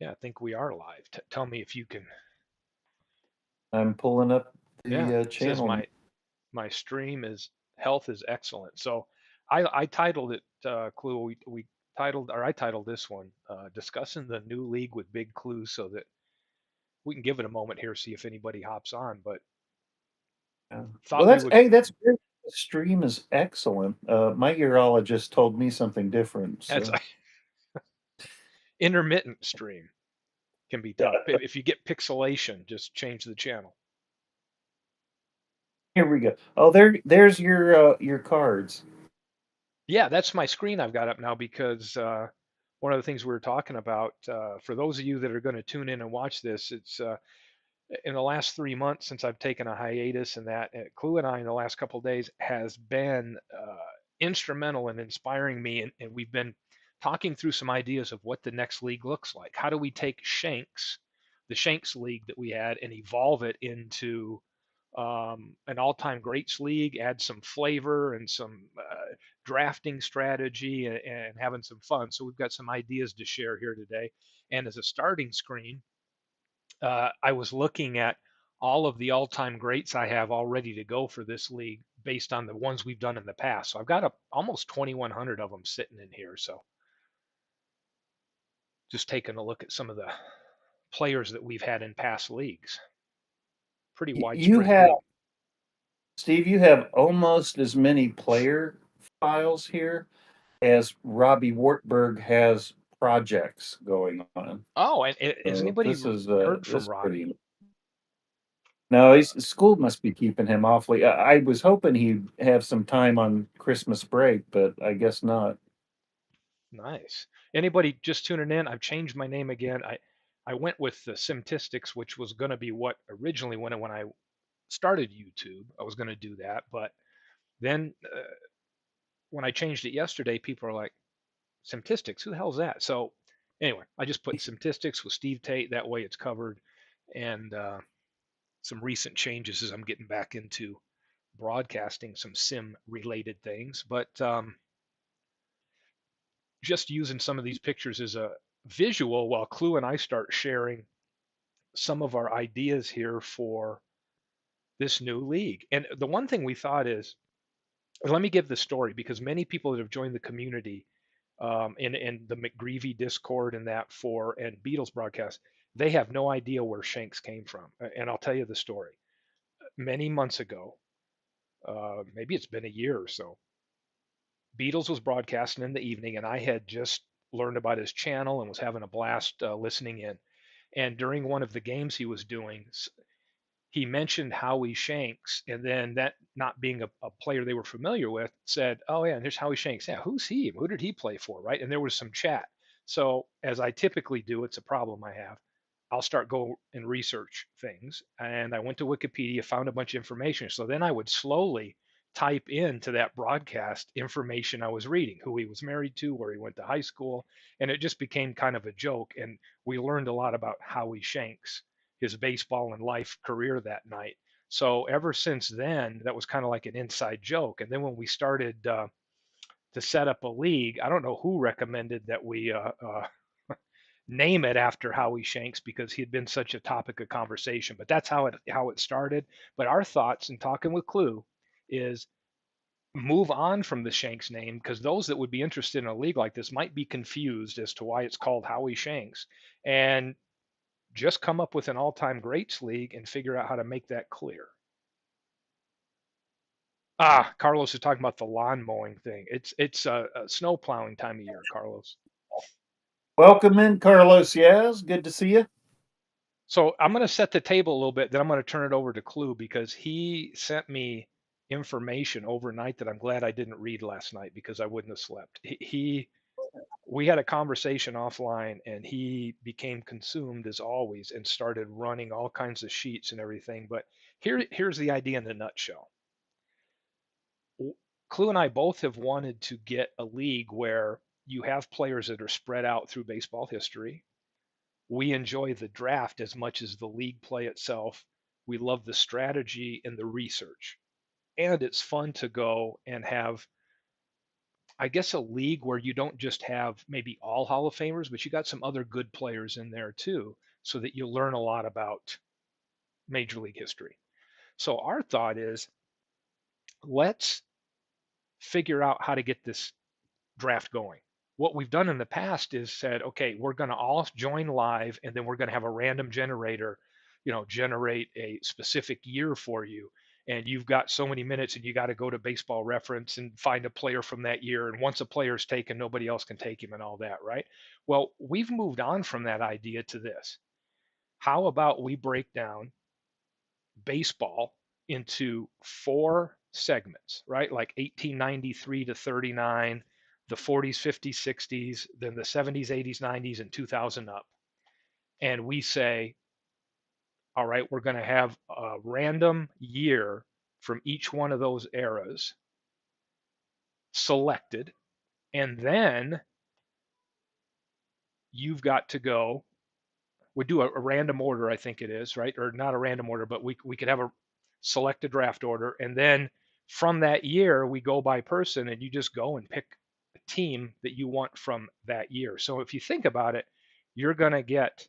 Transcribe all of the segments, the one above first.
Yeah, I think we are live. Tell me if you can. I'm pulling up Yeah, the it says channel. my stream is health is excellent. So I titled it Clue. We titled or I titled this one discussing the new league with Big Klu, so that we can give it a moment here, see if anybody hops on. But Well, thought we would. that's great. The stream is excellent. My urologist told me something different. That's So intermittent stream can be yeah, tough. If you get pixelation, just change the channel. here we go. Oh, there's your cards. Yeah, that's my screen I've got up now because one of the things we were talking about, for those of you that are going to tune in and watch this, it's in the last 3 months since I've taken a hiatus, and that Clue and I in the last couple of days has been instrumental in inspiring me, and we've been talking through some ideas of what the next league looks like. How do we take Shanks, the Shanks League that we had, and evolve it into an all-time greats league, add some flavor and some drafting strategy, and having some fun. So we've got some ideas to share here today. And as a starting screen, I was looking at all of the all-time greats I have all ready to go for this league based on the ones we've done in the past. So I've got almost 2,100 of them sitting in here. So just taking a look at some of the players that we've had in past leagues. Pretty You widespread have group. Steve. You have almost as many player files here as Robbie Wartburg has projects going on. Oh, and has So anybody heard this from is Robbie? pretty. No, school must be keeping him awfully. I was hoping he'd have some time on Christmas break, but I guess not. Nice. Anybody just tuning in? I've changed my name again. I went with the Simtistics, which was going to be what originally when I started YouTube, I was going to do that, but then when I changed it yesterday, people are like, Simtistics, who the hell's that? So anyway, I just put Simtistics with Steve Tate. That way it's covered, and some recent changes as I'm getting back into broadcasting some sim related things, but just using some of these pictures as a visual while Clue and I start sharing some of our ideas here for this new league. And the one thing we thought is, let me give the story because many people that have joined the community in the McGreevy Discord and that for and Beatles broadcast, they have no idea where Shanks came from. And I'll tell you the story. Many months ago, maybe it's been a year or so, Beatles was broadcasting in the evening, and I had just learned about his channel and was having a blast listening in. And during one of the games he was doing, he mentioned Howie Shanks, and then that not being a player they were familiar with, said, "Oh yeah, and there's Howie Shanks. Yeah, who's he? Who did he play for?" Right? And there was some chat. So as I typically do, it's a problem I have. I'll start go and research things, and I went to Wikipedia, found a bunch of information. So then I would slowly type into that broadcast information I was reading, who he was married to, where he went to high school, and it just became kind of a joke. And we learned a lot about Howie Shanks, his baseball and life career that night. So ever since then, that was kind of like an inside joke. And then when we started to set up a league, I don't know who recommended that we name it after Howie Shanks because he had been such a topic of conversation. But that's how it started. But our thoughts in talking with Clue is move on from the Shanks name because those that would be interested in a league like this might be confused as to why it's called Howie Shanks, and just come up with an all-time greats league and figure out how to make that clear. Carlos is talking about the lawn mowing thing. It's a snow plowing time of year, Carlos. Welcome in, Carlos. Yes, good to see you. So I'm going to set the table a little bit, then I'm going to turn it over to Clue because he sent me information overnight that I'm glad I didn't read last night because I wouldn't have slept. We had a conversation offline and he became consumed as always and started running all kinds of sheets and everything. But here's the idea in a nutshell. Clue and I both have wanted to get a league where you have players that are spread out through baseball history. We enjoy the draft as much as the league play itself. We love the strategy and the research. And it's fun to go and have I guess, a league where you don't just have maybe all Hall of Famers, but you got some other good players in there too, so that you learn a lot about Major League history. So our thought is, let's figure out how to get this draft going. What we've done in the past is said, okay, we're going to all join live, and then we're going to have a random generator, generate a specific year for you. And you've got so many minutes, and you got to go to Baseball Reference and find a player from that year. And once a player's taken, nobody else can take him, and all that, right? Well, we've moved on from that idea to this. How about we break down baseball into four segments, right? Like 1893 to 39, the 40s, 50s, 60s, then the 70s, 80s, 90s, and 2000 up. And we say, all right, we're going to have a random year from each one of those eras selected. And then you've got to go, we do a random order, I think it is, right? Or not a random order, but we could have a select a draft order, and then from that year we go by person, and you just go and pick a team that you want from that year. So if you think about it, you're going to get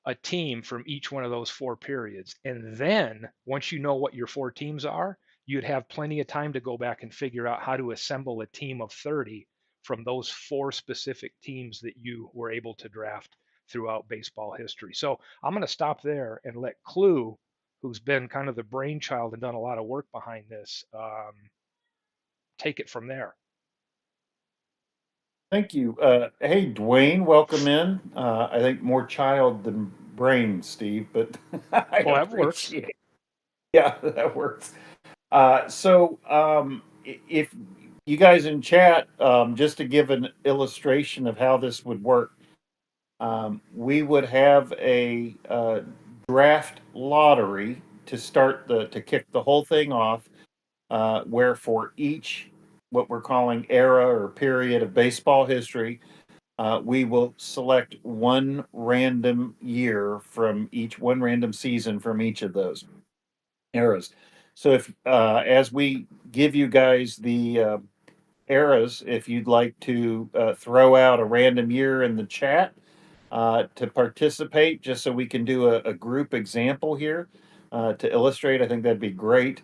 a team from each one of those four periods. And then once you know what your four teams are, you'd have plenty of time to go back and figure out how to assemble a team of 30 from those four specific teams that you were able to draft throughout baseball history. So I'm going to stop there and let Klu, who's been kind of the brainchild and done a lot of work behind this, take it from there. Thank you. Hey, Dwayne, welcome in. I think more child than brain, Steve, but I Well, that works. appreciate it. Yeah, that works. If you guys in chat, just to give an illustration of how this would work, we would have a draft lottery to start to kick the whole thing off, where for each what we're calling era or period of baseball history, we will select one random year from each one random season from each of those eras. So if as we give you guys the eras, if you'd like to throw out a random year in the chat to participate, just so we can do a group example here to illustrate, I think that'd be great.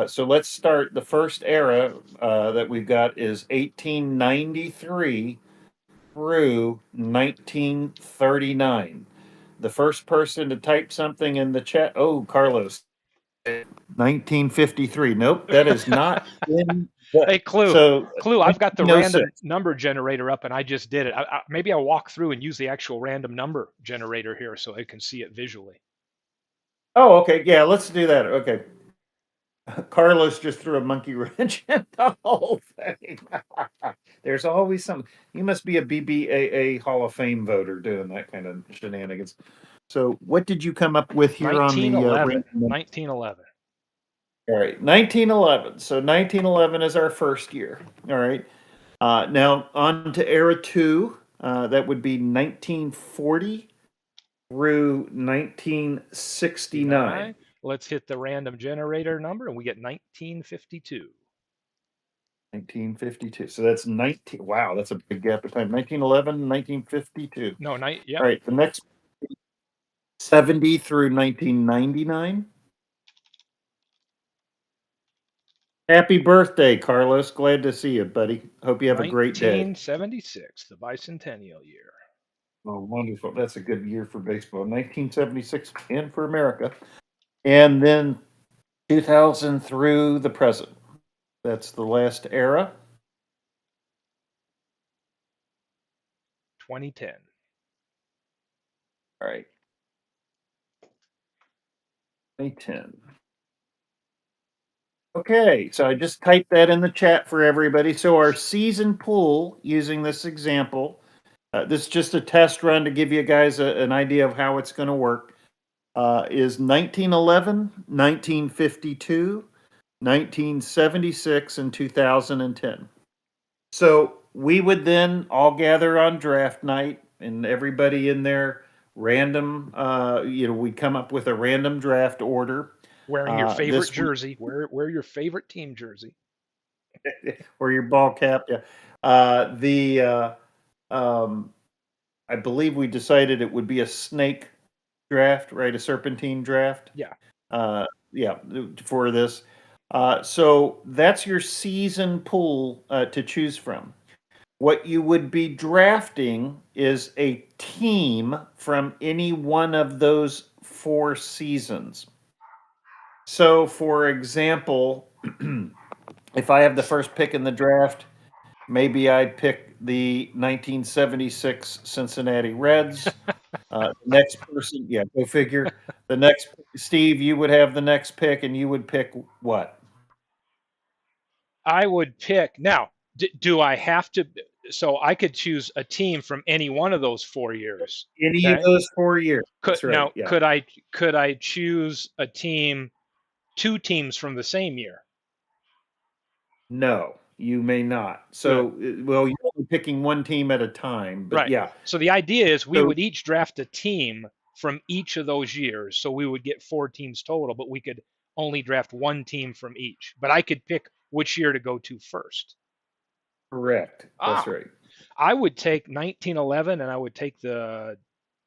So let's start. The first era that we've got is 1893 through 1939. The first person to type something in the chat. Oh, Carlos, 1953. Nope, that is not in the. Hey, Clue. So Clue, I've got the random 1906. number generator up, and I just did it. Maybe I'll walk through and use the actual random number generator here so I can see it visually. Oh, okay. Yeah, let's do that. Okay. Carlos just threw a monkey wrench in the whole thing. There's always some. You must be a BBAA Hall of Fame voter doing that kind of shenanigans. So, what did you come up with here on the 1911. random? 1911. All right, 1911. So 1911 is our first year. All right. Now on to era two. That would be 1940 through 1969. 69. Let's hit the random generator number, and we get 1952. 1952. So that's 19. Wow, that's a big gap of time. 1911, 1952. No, All yep. right, the next 70 through 1999. Happy birthday, Carlos. Glad to see you, buddy. Hope you have a great day. 1976, the bicentennial year. Oh, wonderful. That's a good year for baseball. 1976 and for America. And then 2000 through the present. That's the last era. 2010. All right. 2010. Okay, so I just typed that in the chat for everybody. So our season pool, using this example, this is just a test run to give you guys an idea of how it's going to work, is 1911, 1952, 1976, and 2010. So we would then all gather on draft night, and everybody in their random, we'd come up with a random draft order. Wearing your favorite This week, jersey. Wear your favorite team jersey. or your ball cap. Yeah. The um, I believe we decided it would be a snake draft, right? A serpentine draft. Yeah. Uh, yeah, for this. So that's your season pool to choose from. What you would be drafting is a team from any one of those four seasons. So, for example, if I have the first pick in the draft, maybe I'd pick the 1976 Cincinnati Reds. Next person, yeah, go figure. The next, Steve, you would have the next pick, and you would pick what? I would pick now. Do I have to? So I could choose a team from any one of those 4 years. Any of Okay. those 4 years. Could That's right. now Yeah. could I choose a team, two teams from the same year? No, you may not. Good. So, well, you're only picking one team at a time, but Right. yeah. So the idea is we So, would each draft a team from each of those years. So we would get four teams total, but we could only draft one team from each. But I could pick which year to go to first. correct. That's Ah, right. I would take 1911 and I would take the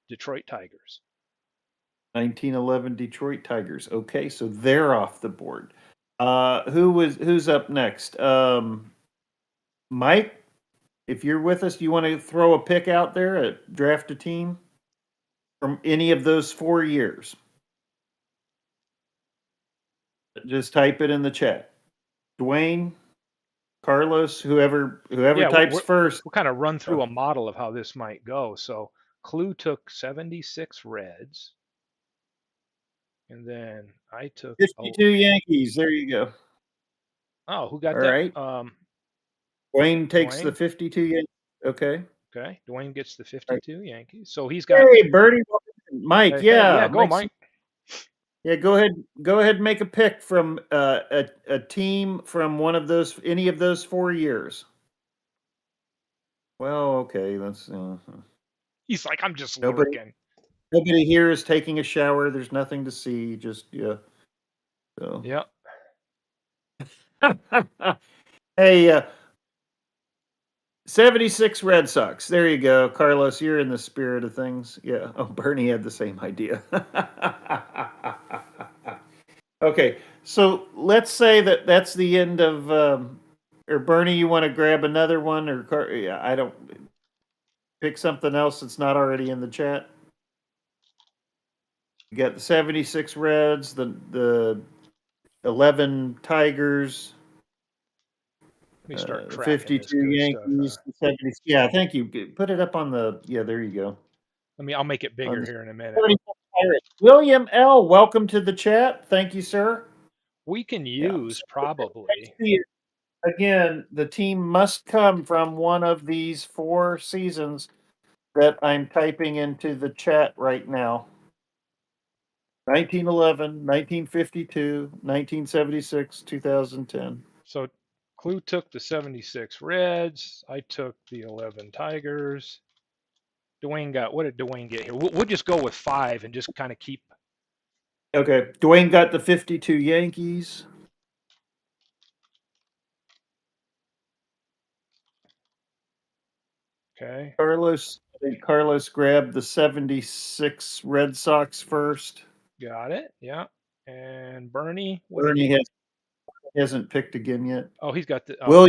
Detroit Tigers. 1911 Detroit Tigers. Okay, so they're off the board. Who's up next? Mike, if you're with us, do you want to throw a pick out there, draft a team from any of those 4 years? Just type it in the chat. Dwayne, Carlos, whoever Yeah, types first. we'll kind of run through uh, a model of how this might go. So Klu took 76 Reds, and then I took 52 Yankees. There you go. oh, who All got that? right. Dwayne takes the Dwayne. 52 Yankees. Okay. Okay, Dwayne gets the All right. 52 Yankees. So he's got Hey, Bernie, Mike. hey, hey, yeah, Yeah, go Mike. Mike. Yeah, go ahead. Go ahead and make a pick from a team from one of those any of those 4 years. Well, okay. That's He's like, I'm just nobody. lurking. Nobody here is taking a shower. There's nothing to see. Just yeah. So Yep. hey, 76 Red Sox. There you go, Carlos. You're in the spirit of things. Yeah. Oh, Bernie had the same idea. Okay, so let's say that that's the end of, or Bernie, you want to grab another one, or yeah, I don't pick something else that's not already in the chat. You got the 76 Reds, the 11 Tigers, Let me start the tracking this 52 good stuff. Yankees, the 70. Yeah, thank you. Put it up on the. Yeah, there you go. I'll make it On bigger the here in a minute. 74 Pirates. William L. Welcome to the chat. Thank you, sir. We can Yeah. use So probably. again, the team must come from one of these four seasons that I'm typing into the chat right now. 1911, 1952, 1976, 2010. So Klu took the 76 Reds. I took the 11 Tigers. Dwayne got what did Dwayne get here? We'll just go with five and just kind of keep. Okay, Dwayne got the 52 Yankees. Okay, I think Carlos grabbed the 76 Red Sox first. got it. Yeah. And Bernie, what did Bernie he? hasn't picked again yet. Oh, he's got the. Oh,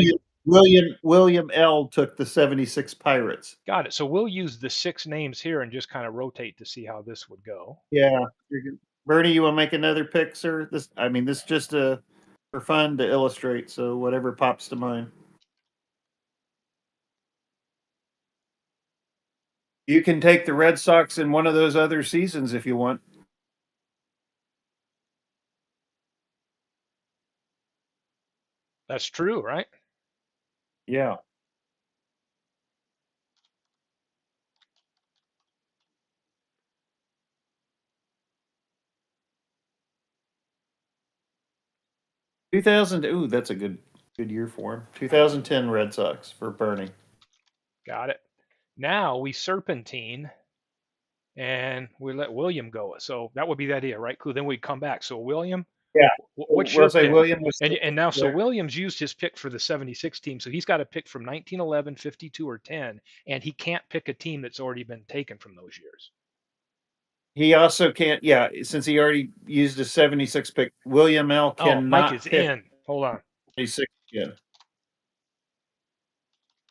William L took the 76 Pirates. got it. So we'll use the six names here and just kind of rotate to see how this would go. Yeah. Bernie, you want to make another pick, sir? This just for fun to illustrate. So whatever pops to mind. You can take the Red Sox in one of those other seasons if you want. That's true, right? Yeah. Two thousand. Ooh, that's a good year for him. 2010 Red Sox for Bernie. Got it. Now we serpentine and we let William go. So that would be the idea, right? Cool. Then we'd come back. So William, Yeah. What's your We'll say pick? William was And now, so there. Williams used his pick for the 76 team, so he's got to pick from 1911, 52, or 10, and he can't pick a team that's already been taken from those years. He also can't, yeah, since he already used a 76 pick, William L. Oh, Mike is cannot pick in. Hold on. 76 again.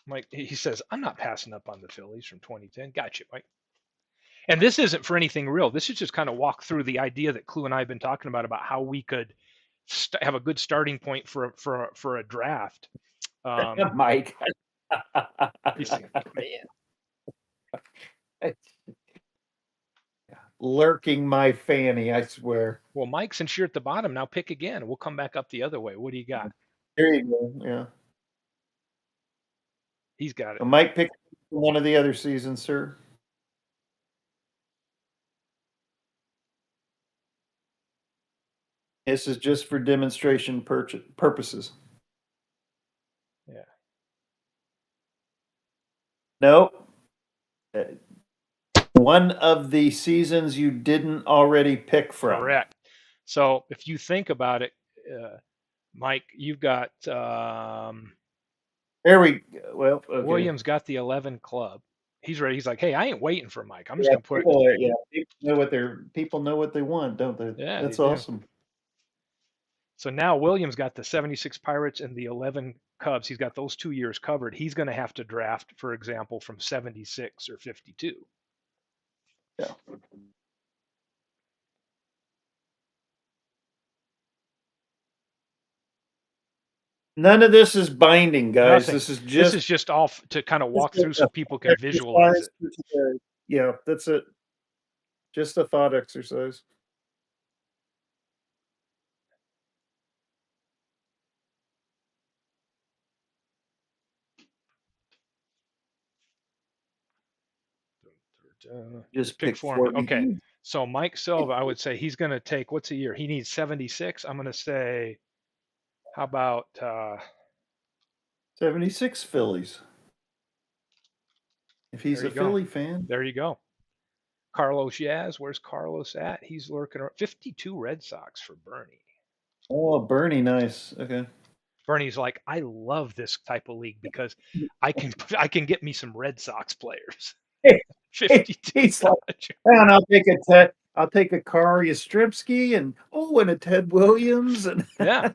Mike, he says, I'm not passing up on the Phillies from 2010. Gotcha, Mike. And this isn't for anything real. This is just kind of walk through the idea that Klu and I have been talking about how we could have a good starting point for a draft. Mike. He's saying, man. Lurking my fanny, I swear. Well, Mike, since you're at the bottom, now pick again. We'll come back up the other way. What do you got? There you go. Yeah. He's got it. Mike picked one of the other seasons, sir. This is just for demonstration purposes. Yeah. Nope. One of the seasons you didn't already pick from. Correct. So if you think about it, Mike, you've got There we go. Well, okay. Williams got the 11 club. He's ready. He's like, hey, I ain't waiting for Mike. I'm just Yeah, gonna put people, yeah, people know what they want, don't they? yeah, they That's do. awesome. So now Williams got the 76 Pirates and the 11 Cubs. He's got those 2 years covered. He's going to have to draft, for example, from 76 or 52. Yeah. None of this is binding, guys. Nothing. This is This just is just all to kind of walk through so people can visualize exercise it. for today. Yeah, that's it. Just a thought exercise. Just Pick pick for me. for Okay. me. So Mike Silva, I would say he's going to take what's a year? He needs 76. I'm going to say, how about 76 Phillies. If he's there a you go. Philly fan. There you go. Carlos Yaz, where's Carlos at? He's lurking around. 52 Red Sox for Bernie. Oh, Bernie, nice. Okay. Bernie's like, I love this type of league because I can get me some Red Sox players. 52 He's like, Dodgers. man, I'll take a Carl Yastrzemski and a Ted Williams and Yeah.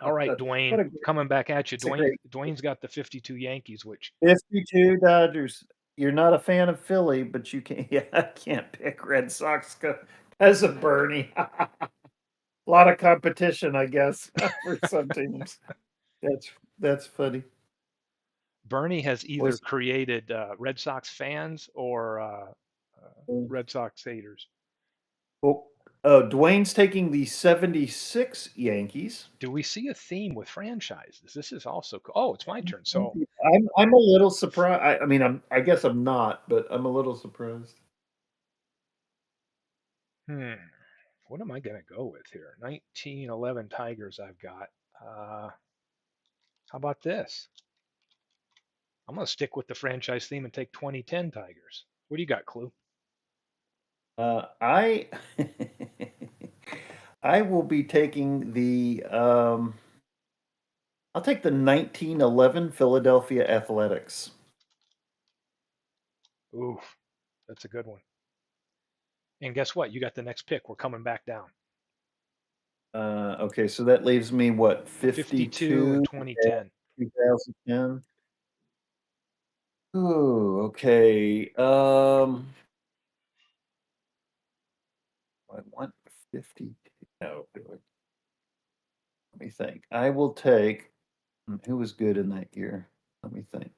All right, what Dwayne, a coming back at you. it's a great Dwayne's got the 52 Yankees, which 52 Dodgers. You're not a fan of Philly, but you can't. Yeah, I can't pick Red Sox as a Bernie. A lot of competition, I guess, for some teams. That's funny. Bernie has either Was created Red Sox fans or Red Sox haters. well, Dwayne's taking the 76 Yankees. Do we see a theme with franchises? This is also cool. Oh, it's my turn. So, I'm a little surprised. I mean, I guess I'm not, but I'm a little surprised. what am I going to go with here? 1911 Tigers I've got. How about this? I'm going to stick with the franchise theme and take 2010 Tigers. What do you got, Klu? I I will be taking I'll take the 1911 Philadelphia Athletics. Ooh, that's a good one. And guess what? You got the next pick. We're coming back down. Okay, so that leaves me what 52 and 52 2010. 2010. Ooh, okay. I want 50. No, let me think. I will take who was good in that year. Let me think.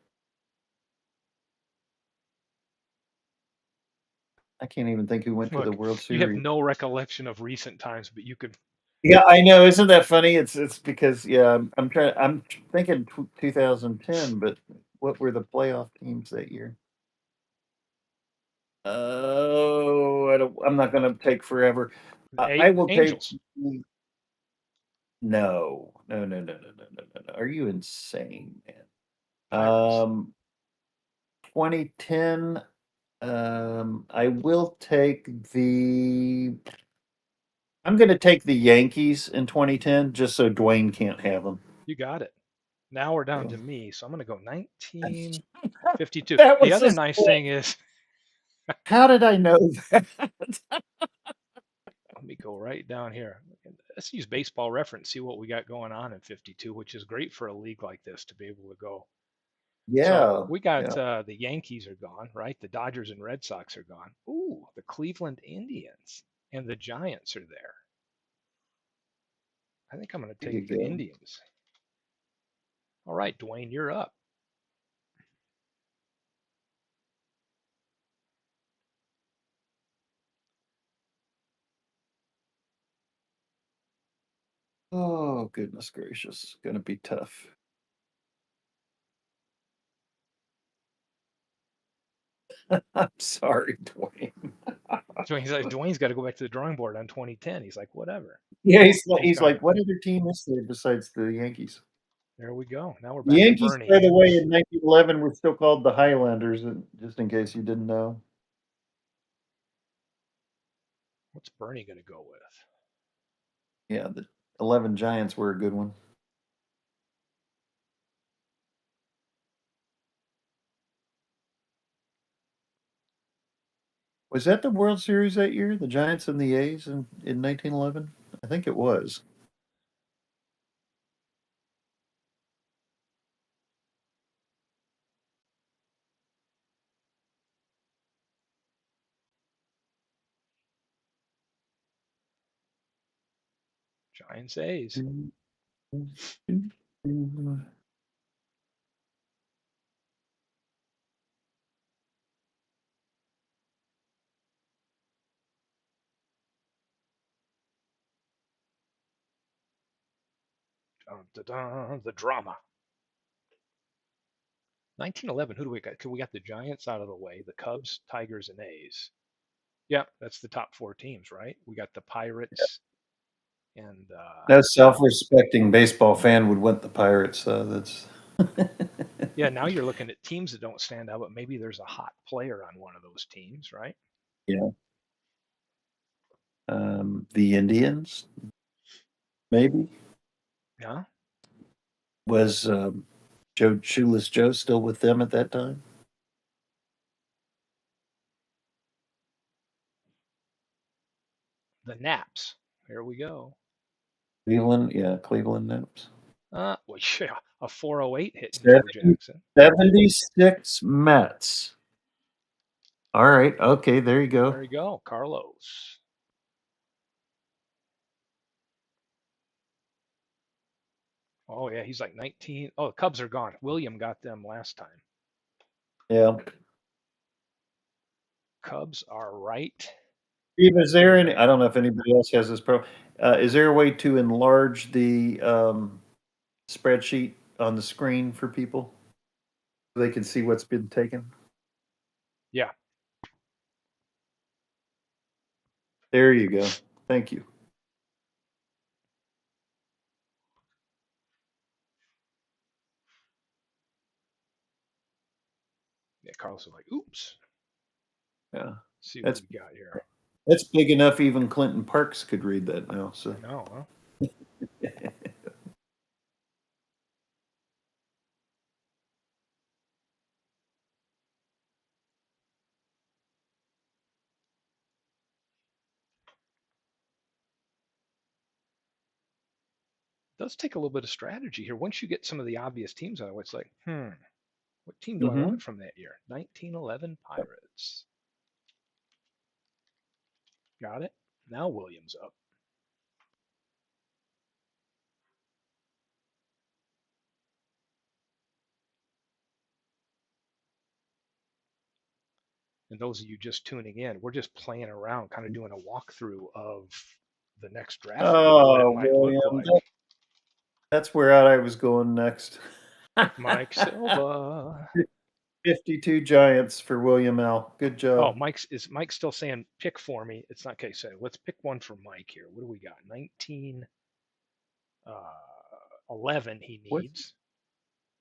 I can't even think who went to the Look, World you have Series. no recollection of recent times, but you could. Yeah, I know. Isn't that funny? It's because yeah, I'm thinking 2010, but what were the playoff teams that year? Oh, I'm not going to take forever. I will take Angels. no, no, no, no, no, no, no, no, no. Are you insane, man? Pirates. 2010. I will take the I'm going to take the Yankees in 2010 just so Dwayne can't have them. You got it. Now we're down to me, so I'm going to go 1952. That The was other his nice point. thing is, How did I know that? let me go right down here. Let's use Baseball Reference, see what we got going on in 52, which is great for a league like this to be able to go. So Yeah, we got yeah. the Yankees are gone, right? The Dodgers and Red Sox are gone. Ooh, the Cleveland Indians and the Giants are there. I think I'm going to There take you the go. Indians. All right, Dwayne, you're up. Oh, goodness gracious. Going to be tough. I'm sorry, Dwayne. Dwayne's got to go back to the drawing board on 2010. He's like, whatever. Yeah, He's he's gone. like, what other team is there besides the Yankees? There we go. Now we're The back to Yankees, Bernie. by the way, in 1911 were still called the Highlanders, just in case you didn't know. What's Bernie going to go with? Yeah, the 11 Giants were a good one. Was that the World Series that year? The Giants and the A's in 1911? I think it was. Giants A's. Dun, dun, dun, the drama. 1911. Who do we got? We got the Giants out of the way. The Cubs, Tigers, and A's. Yep, that's the top four teams, right? We got the Pirates and No self-respecting baseball fan would want the Pirates. That's yeah. Now you're looking at teams that don't stand out, but maybe there's a hot player on one of those teams, right? yeah. The Indians, maybe. Yeah. Was Joe Shoeless Joe still with them at that time? The Naps. Here we go. Cleveland, yeah, Cleveland Naps. Well, yeah, a 408 hitting Joe 70, Jackson. 76 Mets. All right. Okay, there you go. There you go, Carlos. Oh yeah, he's like 19. Oh, the Cubs are gone. William got them last time. Yeah. Cubs are right Steve, is there any? I there. don't know if anybody else has this pro. Is there a way to enlarge the spreadsheet on the screen for people so they can see what's been taken? Yeah, There you go. Thank you. yeah. Carlos was like, "Oops." Yeah, Let's see what that's we got here. that's big enough. Even Clinton Parks could read that now. So I know, huh? It does take a little bit of strategy here. Once you get some of the obvious teams out of it, it's like, what team do I hmm want from that year? 1911 Pirates. Got it. Now Williams up. And those of you just tuning in, we're just playing around, kind of doing a walkthrough of the next draft league, what it Oh, might look William, like. that's where I was going next. Mike Silva. 52 Giants for William L. Good Oh, job. Mike still saying pick for me? It's not okay. So let's pick one for Mike here. What do we got? 1911 he What needs,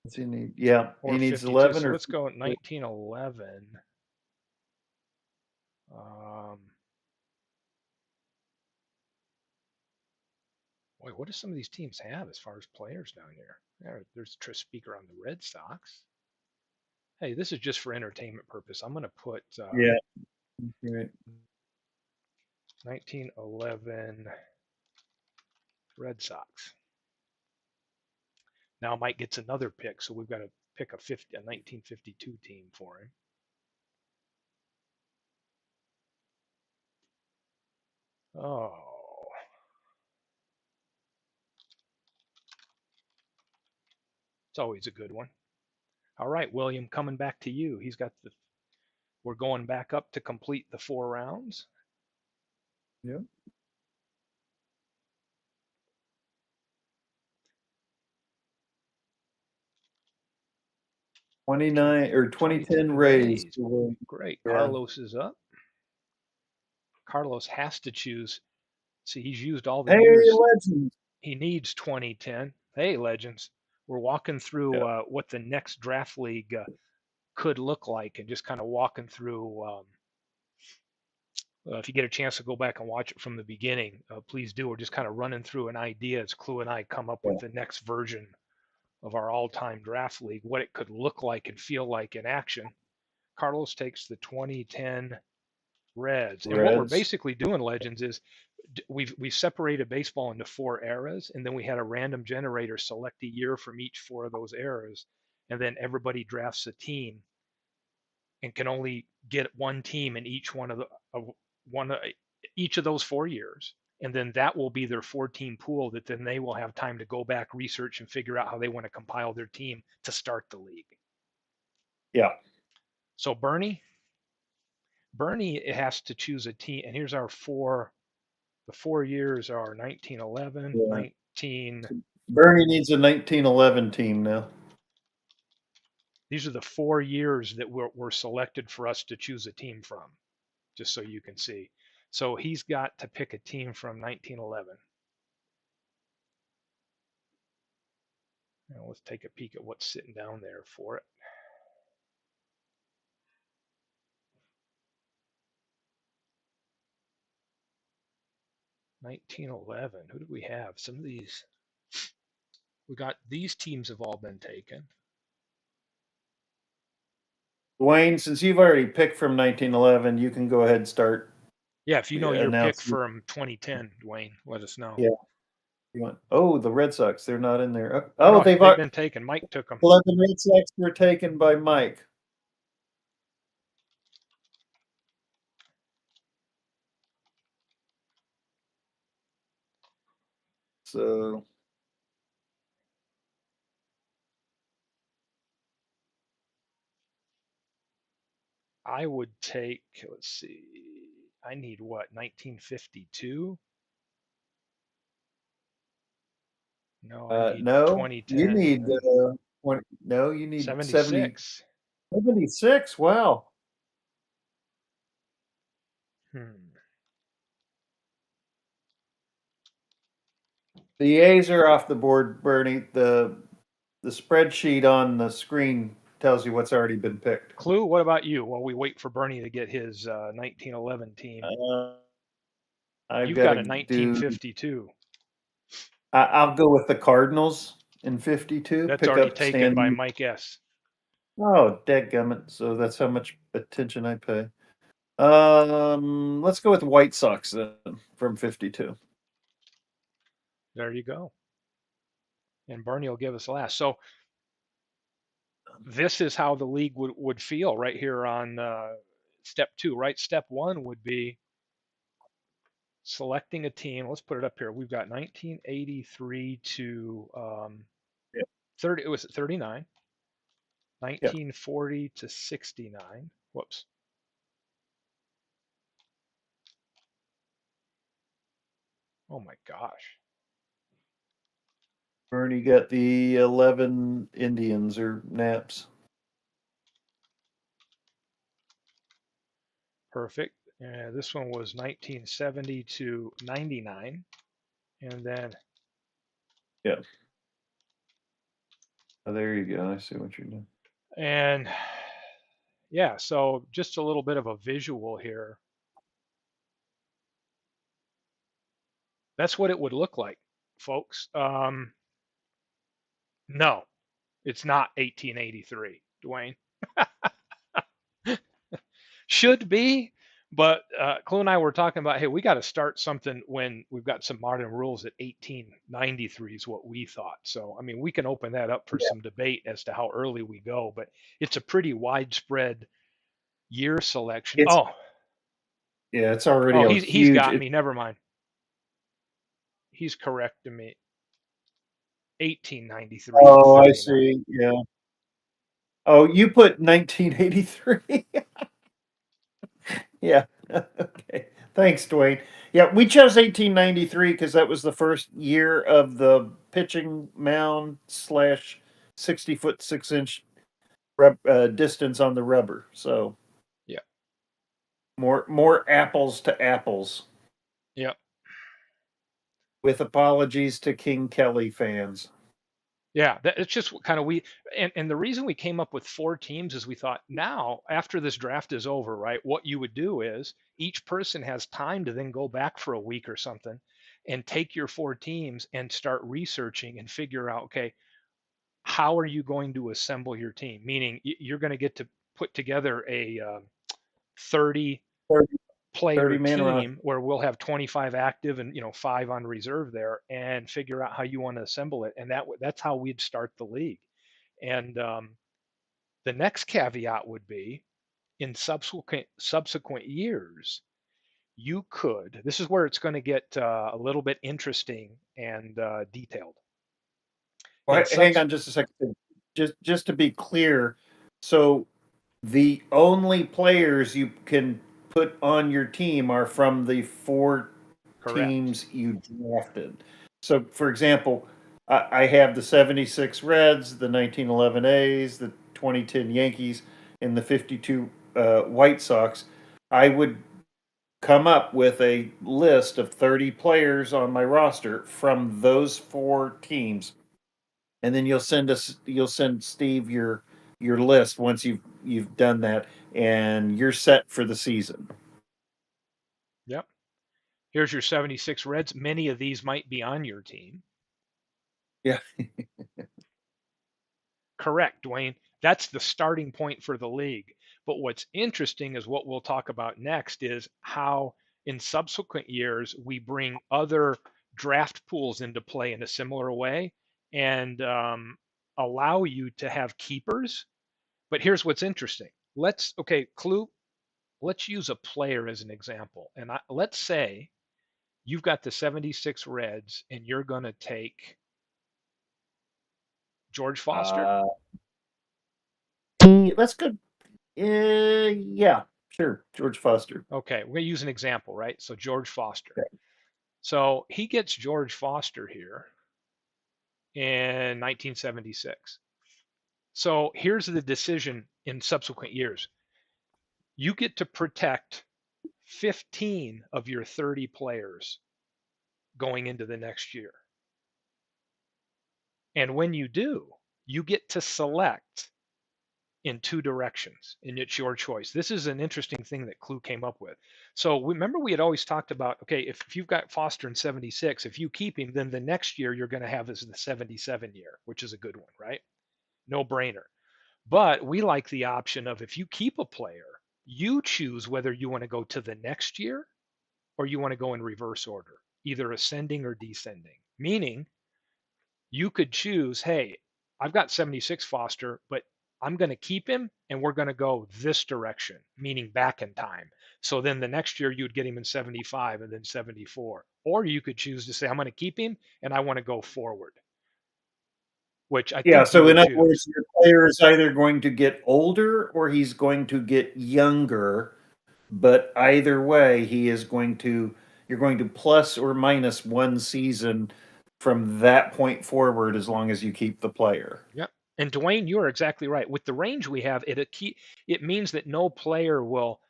does he need? Yeah, or he needs 52. 11 So or let's go at 1911. Um, Boy, what do some of these teams have as far as players down here? There's Tris Speaker on the Red Sox. Hey, this is just for entertainment purpose. I'm going to put Yeah. Right. 1911 Red Sox. Now Mike gets another pick, so we've got to pick a 1952 team for him. Oh, it's always a good one. All right, William, coming back to you. We're going back up to complete the 4 rounds. Yeah. 29 or 2010 2010 Rays. Rays. Great. Yeah. Carlos is up. Carlos has to choose. See, he's used all the Hey, years. Legends. He needs 2010. Hey, Legends. We're walking through Yeah. what the next draft league could look like and just kind of walking through. If you get a chance to go back and watch it from the beginning, please do. We're just kind of running through an idea as Klu and I come up with Yeah. the next version of our all-time draft league, what it could look like and feel like in action. Carlos takes the 2010 Reds, and what we're Reds. basically doing, Legends, is we've separated baseball into 4 eras, and then we had a random generator select a year from each 4 of those eras, and then everybody drafts a team and can only get one team in each one of the one each of those 4 years, and then that will be their 4-team pool that then they will have time to go back, research, and figure out how they want to compile their team to start the league. Yeah. So Bernie has to choose a team, and here's our four. The 4 years are 1911, Yeah. 19. Bernie needs a 1911 team now. These are the 4 years that were selected for us to choose a team from, just so you can see. So he's got to pick a team from 1911. Now let's take a peek at what's sitting down there for it. 1911. Who do we have? Some of these. We got these teams have all been taken. Dwayne, since you've already picked from 1911, you can go ahead and start Yeah, if you know your pick announcing. from 2010, Dwayne, let us know. Yeah. You want? Oh, the Red Sox. They're not in there. Oh, Oh oh, no, they've been taken. Mike took them. 11 Red Sox were taken by Mike. So I would take, let's see, I need what, 1952? No, I need no, you 2010, need and then 20, no, you need 70, 76. 76. Wow. Hmm. The A's are off the board, Bernie. The spreadsheet on the screen tells you what's already been picked. Klu, what about you? While we wait for Bernie to get his 1911 team, Uh, I've you've got got to a do. 1952. I'll go with the Cardinals in 52. That's Pick already up taken by Stan. Mike S. Oh, dadgummit. So that's how much attention I pay. Let's go with White Sox then from 52. There you go. And Bernie will give us last. So this is how the league would feel right here on step 2, right? Step 1 would be selecting a team. Let's put it up here. We've got 1983 to Yep. 30. It was 39. Yep. 1940 to 69. Whoops. Oh my gosh. Bernie got the 11 Indians or Naps. Perfect. This one was 1970 to 99. And then Yeah. Oh, there you go. I see what you're doing. and yeah, so just a little bit of a visual here. That's what it would look like. folks. No, it's not 1883, Dwayne. Should be, but Klu and I were talking about, hey, we got to start something when we've got some modern rules at 1893 is what we thought. So, I mean, we can open that up for Yeah, some debate as to how early we go, but it's a pretty widespread year selection. it's Oh, yeah, it's already oh, a he's huge. got me. Never mind. He's correcting me. 1893 to Oh, I 39. see. Yeah. Oh, you put 1983. Yeah. Okay. Thanks, Dwayne. Yeah, we chose 1893 because that was the first year of the pitching mound slash 60-foot 6-inch distance on the rubber. So Yeah. more apples to apples. Yeah. With apologies to King Kelly fans. Yeah, it's just kind of and the reason we came up with four teams is we thought now after this draft is over, right? What you would do is each person has time to then go back for a week or something and take your four teams and start researching and figure out, okay, how are you going to assemble your team? Meaning you're going to get to put together a 30 30, player 30-man roster. team where we'll have 25 active and five on reserve there, and figure out how you want to assemble it, and that's how we'd start the league. And the next caveat would be in subsequent years you could, this is where it's going to get a little bit interesting and detailed Well, in hang subs on just a second. Just to be clear, so the only players you can put on your team are from the four correct. teams you drafted. So, for example, I have the 76 Reds, the 1911 A's, the 2010 Yankees, and the 52 White Sox. I would come up with a list of 30 players on my roster from those four teams, and then you'll send Steve your list once you've done that, and you're set for the season. Yep. Here's your 76 Reds. Many of these might be on your team. Yeah. Correct, Dwayne. That's the starting point for the league. But what's interesting is what we'll talk about next is how in subsequent years we bring other draft pools into play in a similar way and allow you to have keepers. But here's what's interesting. Okay, Klu, let's use a player as an example. And let's say you've got the 76 Reds and you're going to take George Foster. Uh, let's go. Yeah, sure. George Foster. Okay, we're going to use an example, right? So George Foster. Okay. So he gets George Foster here in 1976. So here's the decision in subsequent years. You get to protect 15 of your 30 players going into the next year. And when you do, you get to select in two directions, and it's your choice. This is an interesting thing that Klu came up with. So remember, we had always talked about, okay, if you've got Foster in 76, if you keep him, then the next year you're going to have is the 77 year, which is a good one, right? No brainer. But we like the option of if you keep a player, you choose whether you want to go to the next year or you want to go in reverse order, either ascending or descending. Meaning you could choose, hey, I've got 76 Foster, but I'm going to keep him and we're going to go this direction, meaning back in time. So then the next year you'd get him in 75 and then 74. Or you could choose to say, I'm going to keep him and I want to go forward, which I Yeah, think you so in would other words, choose. your player is either going to get older or he's going to get younger, but either way, you're going to plus or minus one season from that point forward as long as you keep the player. Yep. And Dwayne, you are exactly right. With the range we have, it means that no player will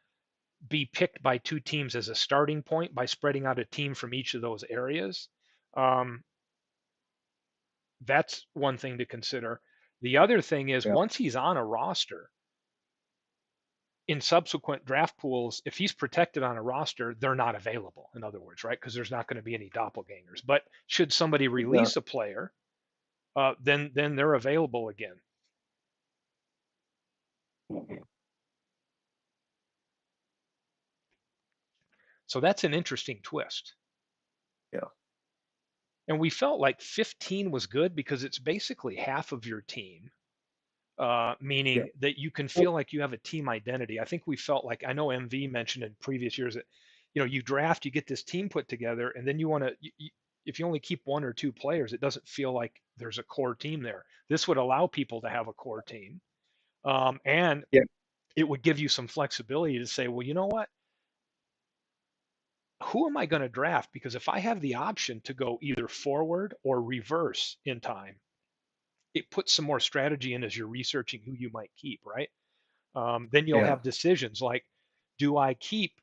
be picked by two teams as a starting point by spreading out a team from each of those areas. Um, that's one thing to consider. The other thing is Yeah. once he's on a roster, in subsequent draft pools, if he's protected on a roster, they're not available, in other words, right? Because there's not going to be any doppelgangers. But should somebody Yeah. release a player, then they're available again. So that's an interesting twist. Yeah. And we felt like 15 was good because it's basically half of your team, Yeah. meaning that you can feel like you have a team identity. I think we felt like, I know MV mentioned in previous years that, you draft, you get this team put together, and then you want to, if you only keep one or two players, it doesn't feel like there's a core team there. This would allow people to have a core team. And Yeah. it would give you some flexibility to say, well, you know what? Who am I going to draft? Because if I have the option to go either forward or reverse in time, it puts some more strategy in as you're researching who you might keep, right? Then you'll Yeah. have decisions like, do I keep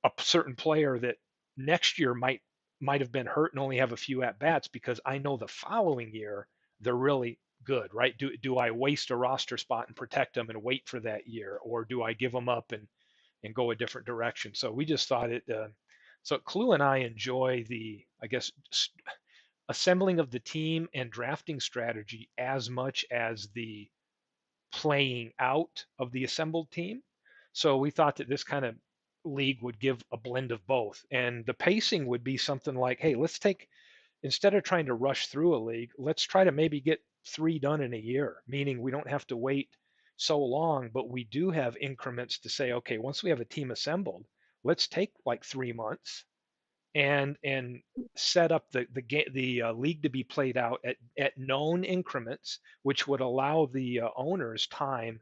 a certain player that next year might have been hurt and only have a few at bats because I know the following year they're really good, right? Do I waste a roster spot and protect them and wait for that year, or do I give them up and go a different direction? So we just thought it. So Klu and I enjoy the, I guess, assembling of the team and drafting strategy as much as the playing out of the assembled team. So we thought that this kind of league would give a blend of both. And the pacing would be something like, hey, let's take, instead of trying to rush through a league, let's try to maybe get 3 done in a year, meaning we don't have to wait so long, but we do have increments to say, okay, once we have a team assembled, let's take like 3 months and set up the league to be played out at known increments, which would allow the owners time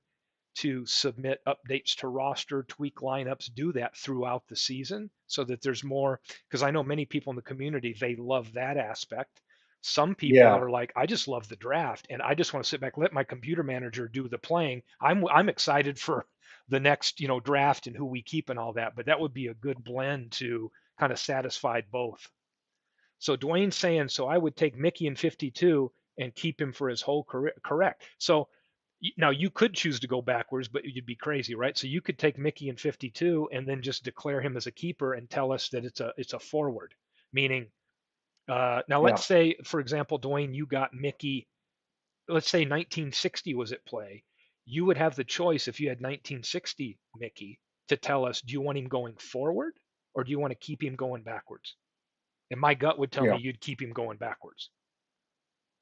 to submit updates to roster, tweak lineups, do that throughout the season so that there's more. Because I know many people in the community, they love that aspect. Some people Yeah. are like, I just love the draft and I just want to sit back, let my computer manager do the playing. I'm excited for the next, draft and who we keep and all that. But that would be a good blend to kind of satisfy both. So Dwayne's saying, so I would take Mickey in 52 and keep him for his whole career. Correct. So now you could choose to go backwards, but you'd be crazy, right? So you could take Mickey in 52 and then just declare him as a keeper and tell us that it's a forward, meaning now let's Yeah. say, for example, Dwayne, you got Mickey. Let's say 1960 was at play. You would have the choice if you had 1960 Mickey to tell us, do you want him going forward or do you want to keep him going backwards? And my gut would tell me Yeah. you'd keep him going backwards.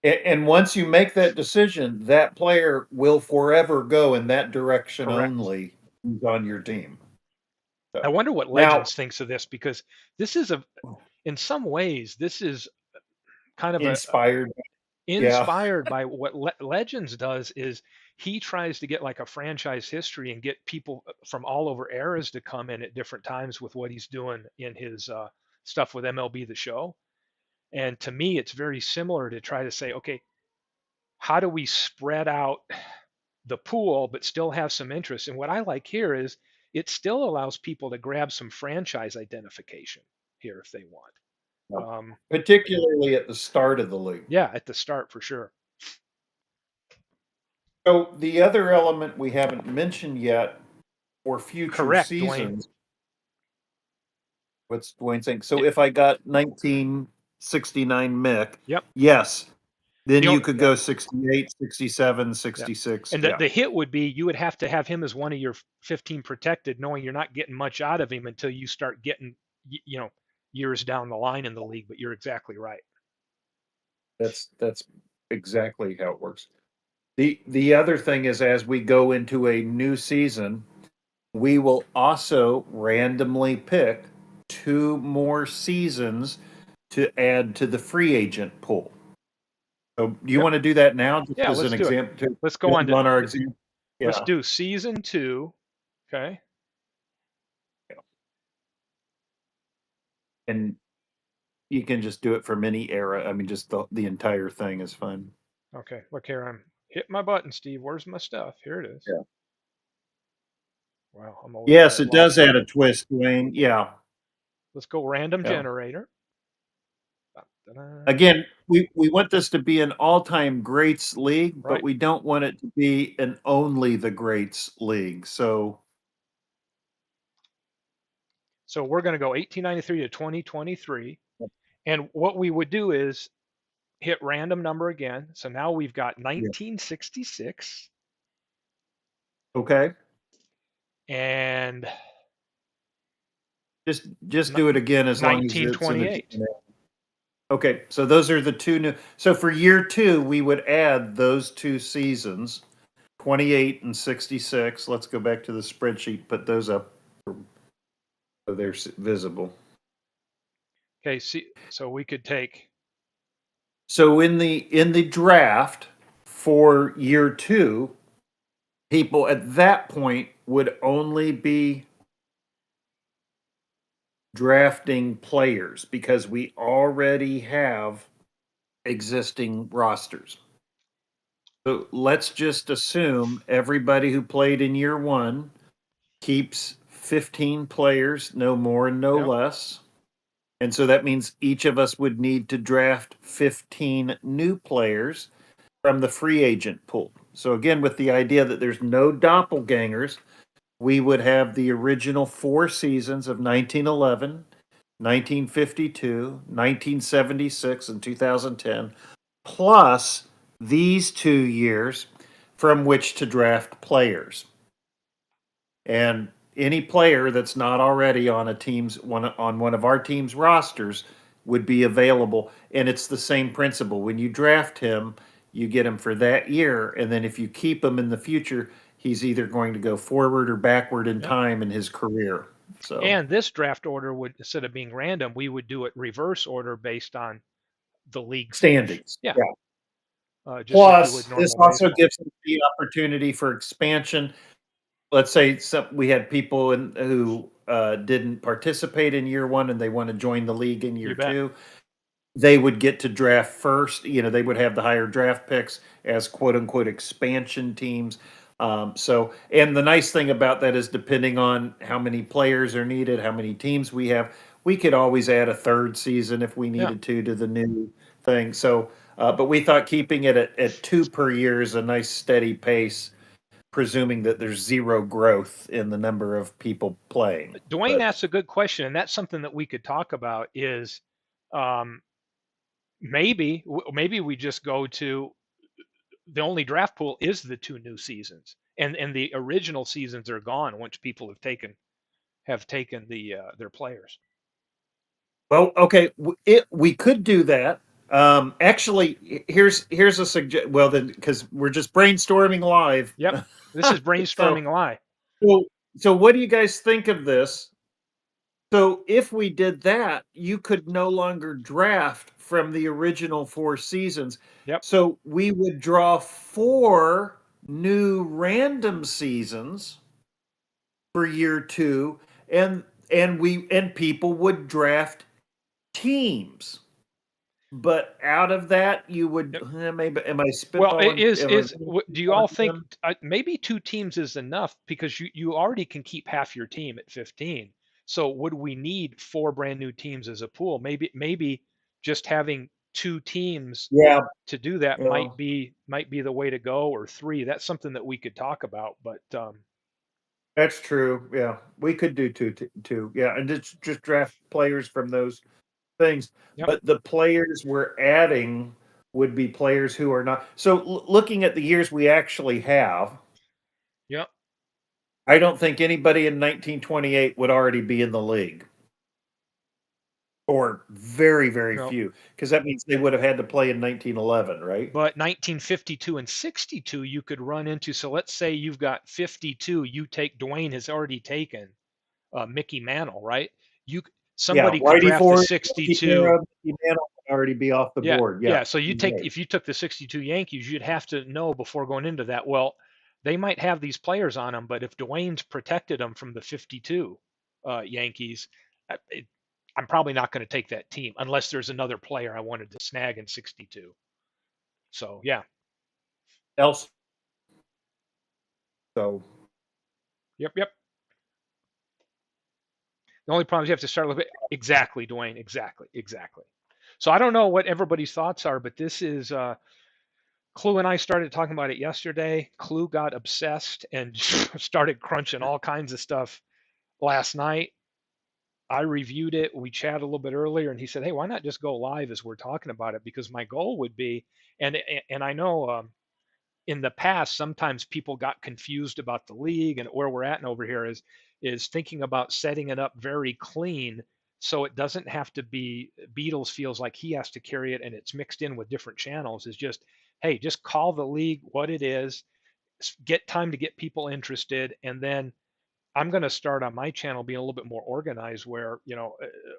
And once you make that decision, that player will forever go in that direction Correct. only who's on your team. I So wonder what now, Legends thinks of this because this is in some ways, this is kind of a inspired. Yeah. inspired by what Legends does is he tries to get like a franchise history and get people from all over eras to come in at different times with what he's doing in his stuff with MLB The Show. And to me, it's very similar to try to say, okay, how do we spread out the pool but still have some interest? And what I like here is it still allows people to grab some franchise identification here if they want. Particularly at the start of the league. Yeah, at the start for sure. So the other element we haven't mentioned yet for future Correct, Dwayne. seasons, what's Dwayne saying? So if I got 1969 Mick, Yep. yes, then The you only, could yeah, go 68, 67, yeah. 66. And the, Yeah, the hit would be you would have to have him as one of your 15 protected, knowing you're not getting much out of him until you start getting, years down the line in the league. But you're exactly right. that's exactly how it works. The other thing is as we go into a new season, we will also randomly pick two more seasons to add to the free agent pool. So do you Yep. want to do that now, just Yeah, as an let's do it. example, to Let's go on build to, on our example? let's Yeah. do season 2. Okay. And you can just do it from any era. I mean, just the entire thing is fun. Okay. Look here. I'm hit my button, Steve. Where's my stuff? Here it is. Yeah. Wow. I'm a little Yes, bit it does lost add here. a twist, Dwayne. Yeah. Let's go random Yeah. generator. Da-da-da. Again, we want this to be an all-time greats league, but Right. we don't want it to be an only the greats league. So So we're going to go 1893 to 2023. And what we would do is hit random number again. So now we've got Yeah. 1966 Okay. and Just do it again as long as it's in the 1928. beginning. Okay, so those are the two new. So for year two, we would add those two seasons, 28 and 66. Let's go back to the spreadsheet, put those up so they're visible. Okay, see, so we could take, So in the draft for year two, people at that point would only be drafting players because we already have existing rosters. So let's just assume everybody who played in year one keeps 15 players, no more and no yep, less. And so that means each of us would need to draft 15 new players from the free agent pool. So again, with the idea that there's no doppelgangers, we would have the original four seasons of 1911, 1952, 1976, and 2010, plus these 2 years from which to draft players. And any player that's not already on a team's one of our team's rosters would be available. And it's the same principle. When you draft him, you get him for that year, and then if you keep him in the future, he's either going to go forward or backward in yep. time in his career. So And this draft order would, instead of being random, we would do it reverse order based on the league finish. standings. Yeah, Yeah. just like you would Plus, this normal also baseball. gives us the opportunity for expansion. Let's say we had people who didn't participate in year one and they want to join the league in year You bet. two. They would get to draft first. They would have the higher draft picks as quote unquote expansion teams. And the nice thing about that is, depending on how many players are needed, how many teams we have, we could always add a third season if we Yeah. needed to the new thing. But we thought keeping it at two per year is a nice steady pace, presuming that there's zero growth in the number of people playing. Dwayne But asks a good question, and that's something that we could talk about is um, maybe we just go to the only draft pool is the two new seasons, and the original seasons are gone once people have taken their players. Well, okay, we could do that. Actually, here's a suggestion. Well, then, because we're just brainstorming live. Yep, this is so brainstorming live. so so what do you guys think of this? So if we did that, you could no longer draft from the original four seasons. Yep, So we would draw four new random seasons for year two, and people would draft teams. But out of that, you would yep. maybe am I Well, spitballing? Am I putting do you all thoughts think in? maybe two teams is enough because you already can keep half your team at 15. So would we need four brand new teams as a pool? Maybe just having two teams Yeah, to do that yeah, might be the way to go, or three. That's something that we could talk about. But that's true. Yeah, we could do two. Yeah, and just draft players from those things. yep, But the players we're adding would be players who are not. So looking at the years we actually have, yep, I don't think anybody in 1928 would already be in the league, or very, very no. few, because that means they would have had to play in 1911, right? But 1952 and 62, you could run into. So let's say you've got 52. You take Dwayne has already taken Mickey Mantle, right? You Yeah, somebody could Whitey draft the Ford, Yogi 62. Berra, Mickey Mantle would already be off the Yeah, board. Yeah, yeah. So you're right. if you took the 62 Yankees, you'd have to know before going into that. Well, they might have these players on them, but if Dwayne's protected them from the 52 Yankees, it, I'm probably not going to take that team unless there's another player I wanted to snag in 62. So yeah, Else, so yep, yep. The only problem is you have to start a little bit. Exactly, Dwayne. Exactly, exactly. So I don't know what everybody's thoughts are, but this is Klu and I started talking about it yesterday. Klu got obsessed and started crunching all kinds of stuff last night. I reviewed it. We chatted a little bit earlier, and he said, "Hey, why not just go live as we're talking about it? Because my goal would be, and I know in the past sometimes people got confused about the league and where we're at and over here is thinking about setting it up very clean so it doesn't have to be Beatles feels like he has to carry it and it's mixed in with different channels. Is just hey, just call the league what it is, get time to get people interested, and then I'm going to start on my channel being a little bit more organized where,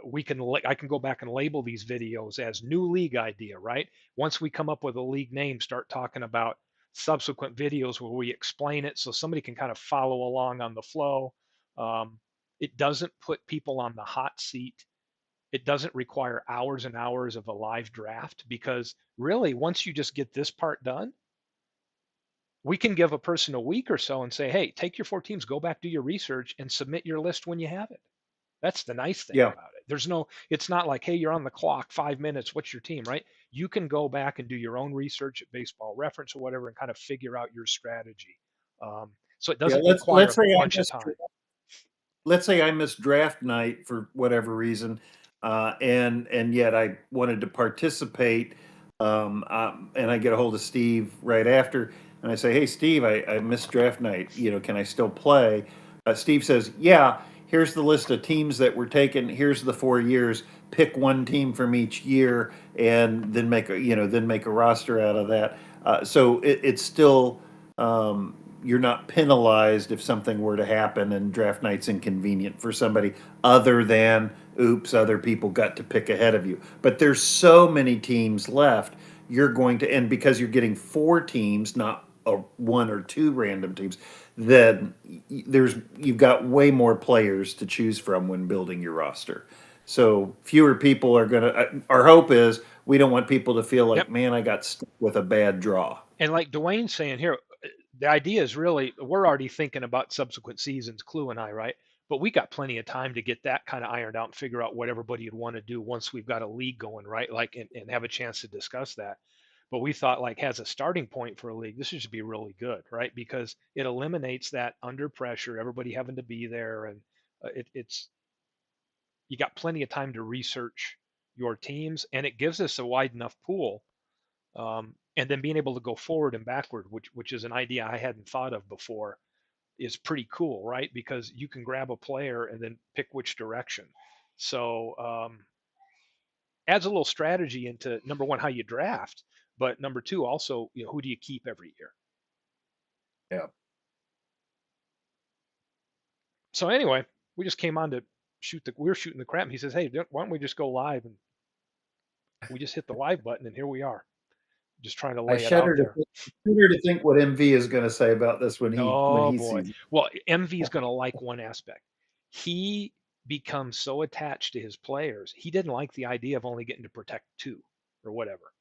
we can, I can go back and label these videos as new league idea, right? Once we come up with a league name, start talking about subsequent videos where we explain it so somebody can kind of follow along on the flow. Um, it doesn't put people on the hot seat. It doesn't require hours and hours of a live draft because really, once you just get this part done, we can give a person a week or so and say, hey, take your 4 teams, go back, do your research, and submit your list when you have it. That's the nice thing Yeah. about it. It's not like, hey, you're on the clock, 5 minutes, what's your team, right? You can go back and do your own research at Baseball Reference or whatever and kind of figure out your strategy. So it Yeah. doesn't Let's require let's a say I bunch of missed time. let's say I missed draft night for whatever reason, and yet I wanted to participate, and I get a hold of Steve right after, and I say, "Hey, Steve, I missed draft night. Can I still play?" Steve says, "Yeah. Here's the list of teams that were taken. Here's the 4 years. Pick one team from each year, and then make a roster out of that." So it's still you're not penalized if something were to happen and draft night's inconvenient for somebody other than oops, other people got to pick ahead of you. But there's so many teams left, you're going to, and because you're getting 4 teams, not one or two random teams, then you've got way more players to choose from when building your roster. So fewer people are gonna. Our hope is we don't want people to feel Yep. like, man, I got stuck with a bad draw. And like Dwayne's saying here, the idea is really we're already thinking about subsequent seasons, Clue and I, right? But we got plenty of time to get that kind of ironed out and figure out what everybody would want to do once we've got a league going, right? Like and have a chance to discuss that. But we thought like as a starting point for a league, this should be really good, right? Because it eliminates that under pressure, everybody having to be there, and it's you got plenty of time to research your teams, and it gives us a wide enough pool and then being able to go forward and backward, which is an idea I hadn't thought of before, is pretty cool, right? Because you can grab a player and then pick which direction. So adds a little strategy into number one how you draft, but number two also who do you keep every year. Yeah. So anyway, we just came on to we were shooting the crap. And he says, hey, why don't we just go live? And we just hit the live button, and here we are, just trying to I lay it out shudder to there. think, shudder to think what MV is going to say about this when Oh he boy. sees it. Well, MV is going to like one aspect. He becomes so attached to his players. He didn't like the idea of only getting to protect two or whatever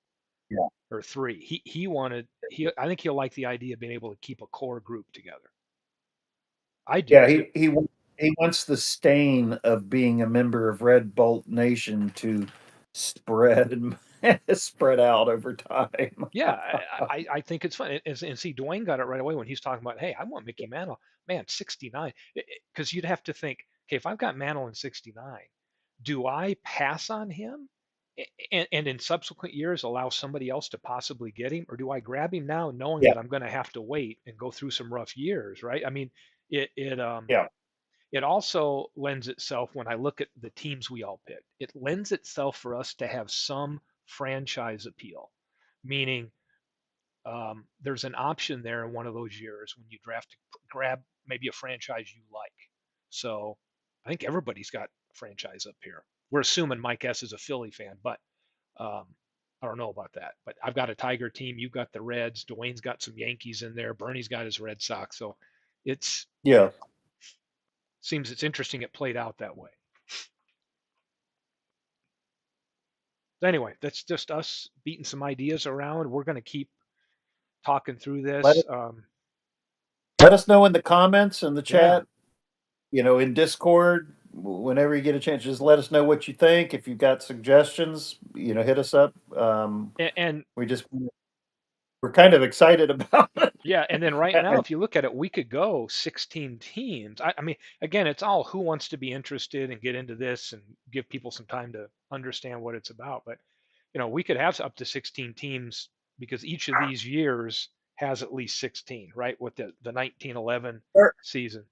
Yeah, or three. He wanted he I think he'll like the idea of being able to keep a core group together. I do yeah. too. He wants the stain of being a member of Red Bolt Nation to spread and spread out over time. Yeah, I think it's fun. And see, Dwayne got it right away when he's talking about, hey, I want Mickey Mantle. Man, 69. Because you'd have to think, okay, if I've got Mantle in 69, do I pass on him and in subsequent years allow somebody else to possibly get him? Or do I grab him now knowing Yeah, that I'm going to have to wait and go through some rough years, right? I mean, yeah, it also lends itself when I look at the teams we all picked, it lends itself for us to have some franchise appeal, meaning there's an option there in one of those years when you draft to grab maybe a franchise you like. So I think everybody's got a franchise up here. We're assuming Mike S is a Philly fan, but um, I don't know about that. But I've got a Tiger team. You've got the Reds. Dwayne's got some Yankees in there. Bernie's got his Red Sox. So it's yeah. seems it's interesting it played out that way. So anyway, that's just us beating some ideas around. We're going to keep talking through Let this. us, let us know in the comments in the Yeah, chat. In Discord, whenever you get a chance, just let us know what you think. If you've got suggestions, hit us up. and We just we're kind of excited about Yeah, and then right now, it. if you look at it, we could go 16 teams. I mean, again, it's all who wants to be interested and get into this and give people some time to understand what it's about. But we could have up to 16 teams because each of these years has at least 16, right? With the 1911 season.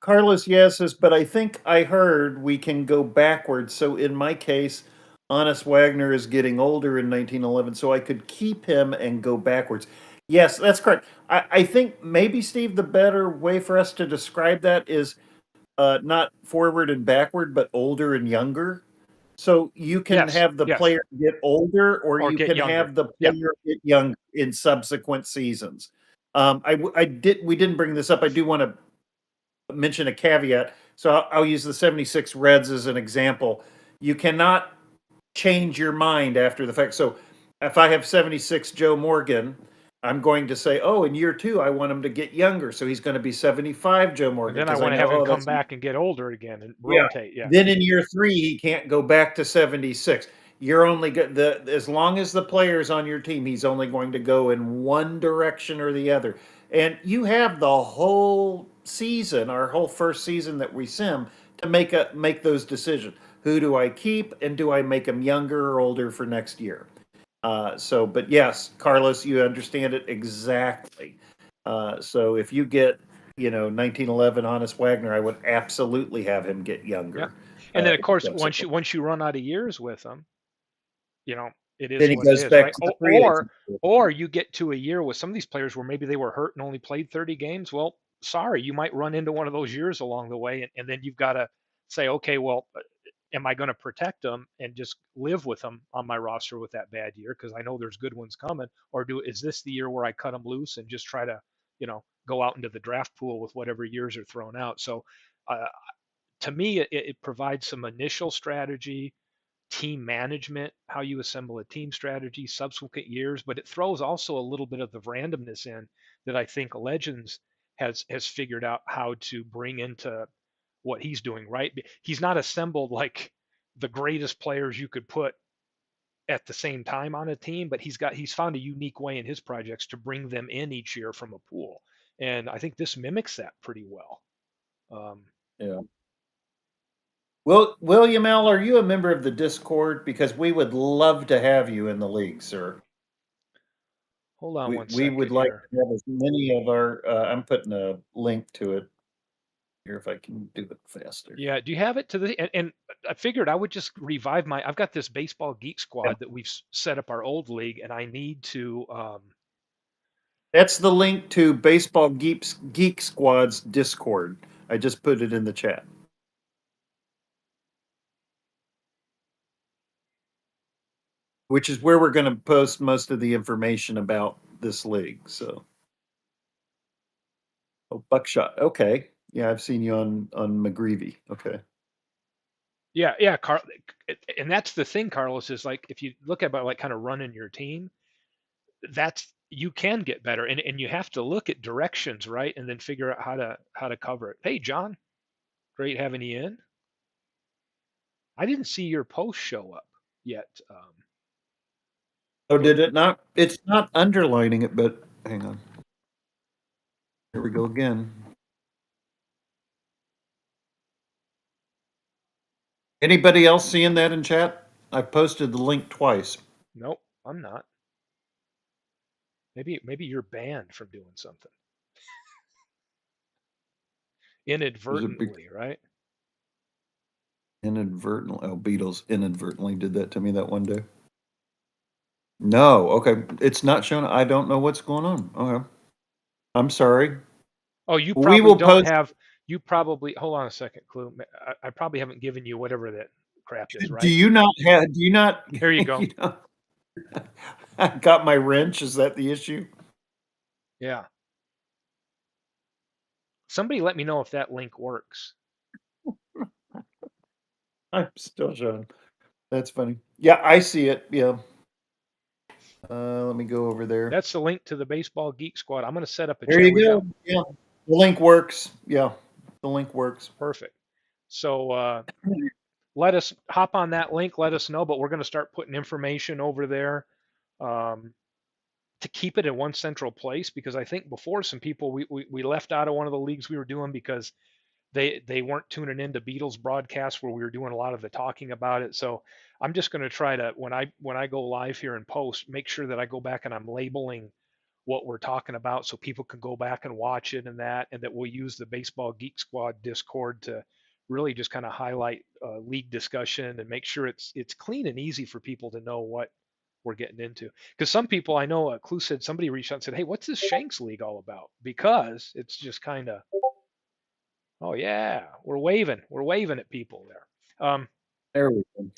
Carlos, yes, but I think I heard we can go backwards. So in my case, Honest Wagner is getting older in 1911, so I could keep him and go backwards. Yes, that's correct. I think maybe, Steve, the better way for us to describe that is not forward and backward, but older and younger. So you can Yes, have the yes, player get older, or or you get can younger. have the Yeah, player get young in subsequent seasons. We didn't bring this up. I do want to mention a caveat. So I'll use the 76 Reds as an example. You cannot change your mind after the fact. So if I have 76 Joe Morgan, I'm going to say, oh, in year two, I want him to get younger. So he's going to be 75 Joe and Morgan then I because I want to know, have him oh, come that's, back and get older again and yeah. rotate. Yeah, Then in year three, he can't go back to 76. You're only good as long as the player's on your team, he's only going to go in one direction or the other. And you have the whole season, our whole first season that we sim, to make those decisions. Who do I keep, and do I make them younger or older for next year? But yes, Carlos, you understand it exactly. So if you get, 1911 Honest Wagner, I would absolutely have him get yeah. younger. And then of course, once you Subsequent. once you run out of years with them, you know, it Then is he what it goes is, back right? to the free agent. Or you get to a year with some of these players where maybe they were hurt and only played 30 games. Well, sorry, you might run into one of those years along the way, and then you've got to say, okay, well, am I going to protect them and just live with them on my roster with that bad year because I know there's good ones coming, or is this the year where I cut them loose and just try to, go out into the draft pool with whatever years are thrown out? So, uh, to me, it provides some initial strategy, team management, how you assemble a team strategy, subsequent years, but it throws also a little bit of the randomness in that I think Legends has figured out how to bring into what he's doing, right? He's not assembled like the greatest players you could put at the same time on a team, but he's found a unique way in his projects to bring them in each year from a pool. And I think this mimics that pretty well. Um, Yeah. William L., are you a member of the Discord? Because we would love to have you in the league, sir. Hold on We one we would second like here. to have as many of our. I'm putting a link to it here if I can do it faster. Yeah, do you have it to and I figured I would just revive I've got this baseball geek Yeah. squad that we've set up our old league, and I need to That's the link to Baseball Geek Squad's Discord. I just put it in the chat, which is where we're going to post most of the information about this league. So, oh, Buckshot. Okay, yeah, I've seen you on McGreevy. Okay, yeah, yeah, and that's the thing, Carlos, is like if you look about like kind of running your team, that's you can get better, and you have to look at directions, right? And then figure out how to cover it. Hey, John, great having you in. I didn't see your post show up yet. oh, Well, did it not? It's not underlining it, but hang on. Here we go again. Anybody else seeing that in chat? I posted the link twice. nope, I'm not. Maybe you're banned from doing something There's a big inadvertently, right? inadvertently. Oh, Beatles inadvertently did that to me that one day. No, okay, it's not showing. I don't know what's going on. Okay, I'm sorry. Oh, you We probably will don't post. have. You probably hold on a second, Clue. I probably haven't given you whatever that crap is, Do right? you not have? Do you not? Here you go. You know, I got my wrench. Is that the issue? Yeah. Somebody let me know if that link works. I'm still showing. That's funny. Yeah, I see it. Yeah. Let me go over there. That's the link to the Baseball Geek Squad. I'm going to set up a There chat. you We've got go. Yeah, the link works. Yeah, the link works. perfect. So let us hop on that link. Let us know. But we're going to start putting information over there. Um, to keep it in one central place, because I think before some people we left out of one of the leagues we were doing because they weren't tuning into Beatles broadcasts where we were doing a lot of the talking about it. So I'm just going to try to, when I go live here and post, make sure that I go back and I'm labeling what we're talking about so people can go back and watch it, and that we'll use the Baseball Geek Squad Discord to really just kind of highlight league discussion and make sure it's clean and easy for people to know what we're getting into. Because some people I know, Klu said, somebody reached out and said, "Hey, what's this Shanks League all about?" Because it's just kind of, oh yeah, we're waving at people there. There we go.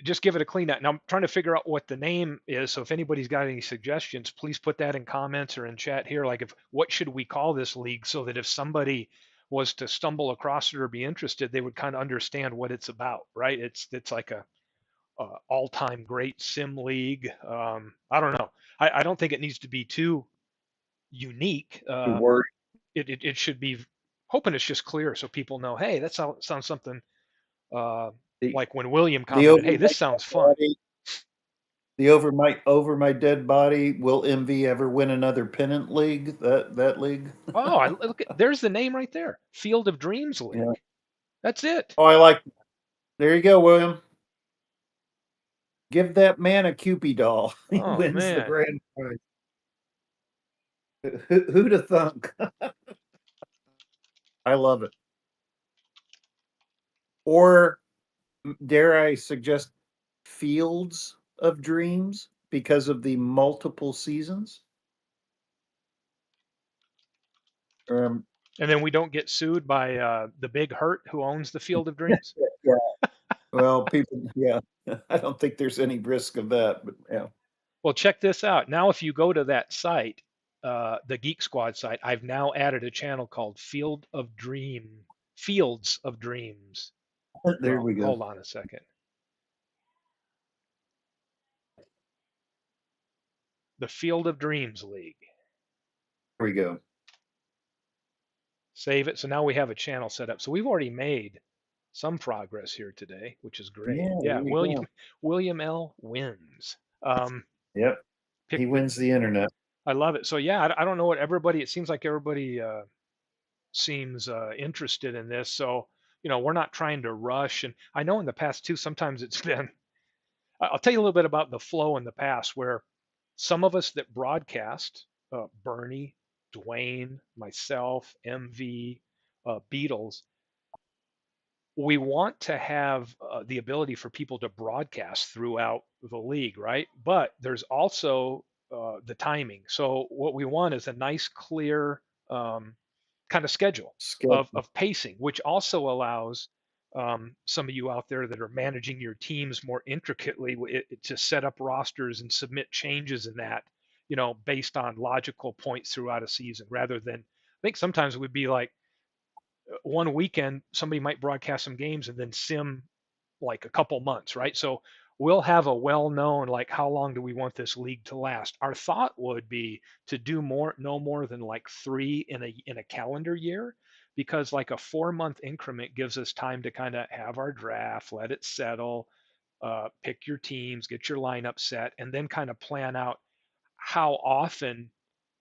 Just give it a clean out. Now I'm trying to figure out what the name is. So if anybody's got any suggestions, please put that in comments or in chat here. Like, if what should we call this league, so that if somebody was to stumble across it or be interested, they would kind of understand what it's about, right? It's like a all-time great sim league. I don't know. I don't think it needs to be too unique. The word, It should be, hoping it's just clear so people know, hey, that sounds something, uh, the like when William the commented, over hey, my this dead sounds fun. body, over my dead body. Will MV ever win another pennant league? That league? Oh, I look at, there's the name right there. Field of Dreams Yeah. League. That's it. Oh, I like. There you go, William. Give that man a Cupid doll. He Oh wins the man. grand prize. Who'd have thunk? I love it. Or dare I suggest Fields of Dreams because of the multiple seasons? Um, And then we don't get sued by the Big Hurt who owns the Field of Dreams. yeah. Well, people, yeah. I don't think there's any risk of that, but yeah. Well, check this out. Now, if you go to that site, the Geek Squad site, I've now added a channel called Fields of Dreams. There Well, we go. hold on a second. The Field of Dreams League. There we go. Save it. So now we have a channel set up. So we've already made some progress here today, which is great. Yeah, Yeah, there you go. William L wins. Yep. He Pick the. wins the internet. I love it. So yeah, I don't know what everybody. It seems like everybody seems interested in this. So we're not trying to rush. And I know in the past too, sometimes it's been. I'll tell you a little bit about the flow in the past, where some of us that broadcast, Bernie, Dwayne, myself, MV, Beatles, we want to have the ability for people to broadcast throughout the league, right? But there's also the timing. So what we want is a nice, clear kind of schedule Schedule. of pacing, which also allows some of you out there that are managing your teams more intricately to set up rosters and submit changes in that, based on logical points throughout a season, rather than, I think sometimes it would be like one weekend somebody might broadcast some games and then sim like a couple months, right? So we'll have a well-known, like, how long do we want this league to last? Our thought would be to do no more than like 3 in a calendar year, because like a 4-month increment gives us time to kind of have our draft, let it settle, pick your teams, get your lineup set, and then kind of plan out how often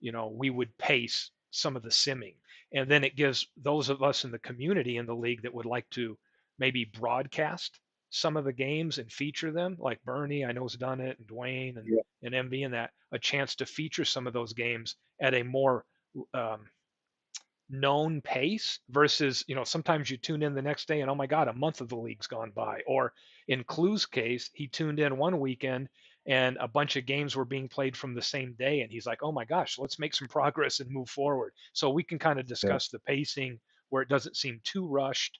we would pace some of the simming. And then it gives those of us in the community in the league that would like to maybe broadcast some of the games and feature them, like Bernie I know has done it, and Dwayne Yeah. and MV, and that, a chance to feature some of those games at a more um, known pace, versus sometimes you tune in the next day and, oh my god, a month of the league's gone by. Or in Klu's case, he tuned in one weekend and a bunch of games were being played from the same day, and he's like, oh my gosh, let's make some progress and move forward. So we can kind of Yeah. discuss the pacing where it doesn't seem too rushed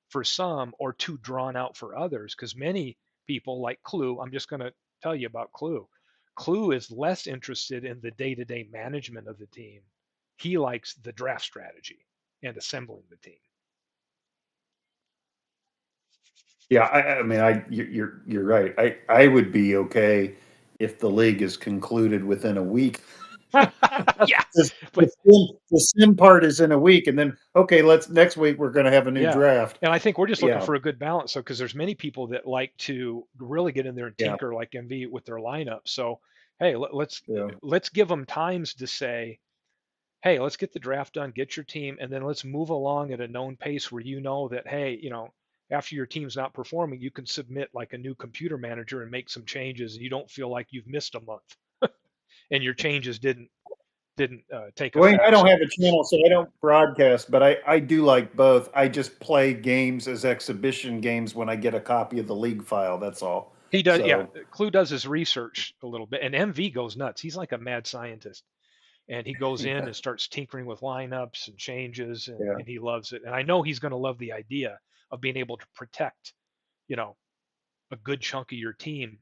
for some or too drawn out for others, because many people like Klu, I'm just going to tell you about Klu is less interested in the day-to-day management of the team. He likes the draft strategy and assembling the team. Yeah, I mean, you're right. I would be okay if the league is concluded within a week. Yeah, The but sim part is in a week, and then okay, let's next week we're going to have a new yeah, draft. and I think we're just looking Yeah, for a good balance. So because there's many people that like to really get in there and yeah, tinker like MV with their lineup. So Hey, Yeah. let's give them times to say, hey, let's get the draft done, get your team, and then let's move along at a known pace where you know that, hey, after your team's not performing, you can submit like a new computer manager and make some changes, and you don't feel like you've missed a month and your changes didn't take Dwayne, I effect. don't So have a channel, so I don't broadcast, but I do like both. I just play games as exhibition games when I get a copy of the league file. That's all. he does, yeah. So Klu does his research a little bit, and MV goes nuts. He's like a mad scientist, and he goes in yeah, and starts tinkering with lineups and changes, and, yeah, and he loves it. And I know he's going to love the idea of being able to protect, you know, a good chunk of your team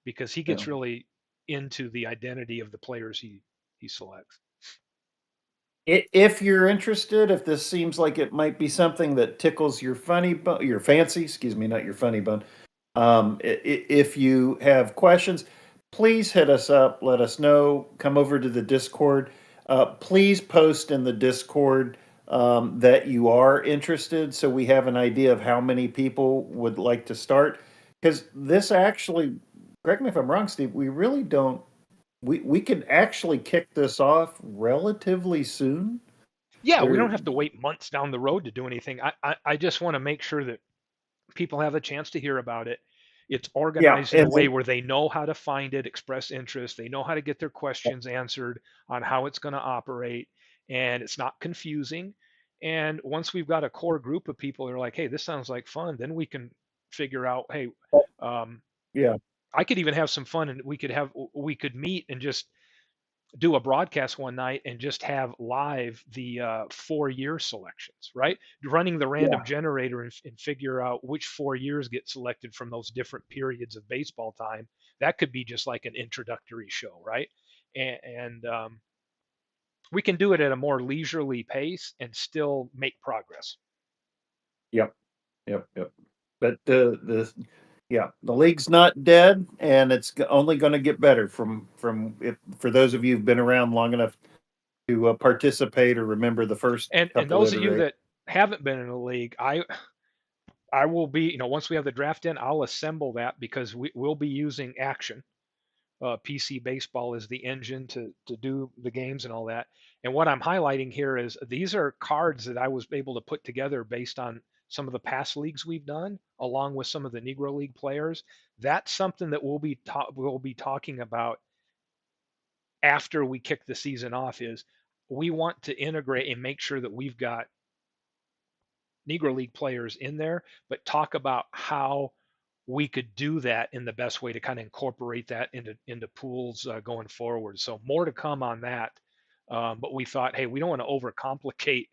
because he yeah. gets really into the identity of the players he selects. If you're interested, if this seems like it might be something that tickles your your fancy, excuse me, not your funny bone. If you have questions, please hit us up. Let us know. Come over to the Discord. Please post in the Discord that you are interested, so we have an idea of how many people would like to start. Because this actually, correct me if I'm wrong, Steve. We really don't. We can actually kick this off relatively soon. Yeah, we There, don't have to wait months down the road to do anything. I just want to make sure that people have a chance to hear about it. It's yeah, organized in a and way where they know how to find it, express interest, they know how to get their questions answered on how it's going to operate, and it's not confusing. And once we've got a core group of people that are like, hey, this sounds like fun, then we can figure out, hey, um, yeah, I could even have some fun and we could meet and just do a broadcast one night and just have live the 4 year selections, right? Running the yeah, random generator and figure out which 4 years get selected from those different periods of baseball time. That could be just like an introductory show, right? And we can do it at a more leisurely pace and still make progress. yep. Yep, yep. But yeah, the league's not dead, and it's only going to get better from if for those of you who've been around long enough to participate or remember the first And couple those of you iterations. that haven't been in a league, I will be, once we have the draft in, I'll assemble that because we'll be using Action. PC baseball is the engine to do the games and all that. And what I'm highlighting here is these are cards that I was able to put together based on some of the past leagues we've done, along with some of the Negro League players. That's something that we'll be talking about after we kick the season off. Is we want to integrate and make sure that we've got Negro League players in there, but talk about how we could do that in the best way to kind of incorporate that into pools going forward. So more to come on that. But we thought, hey, we don't want to overcomplicate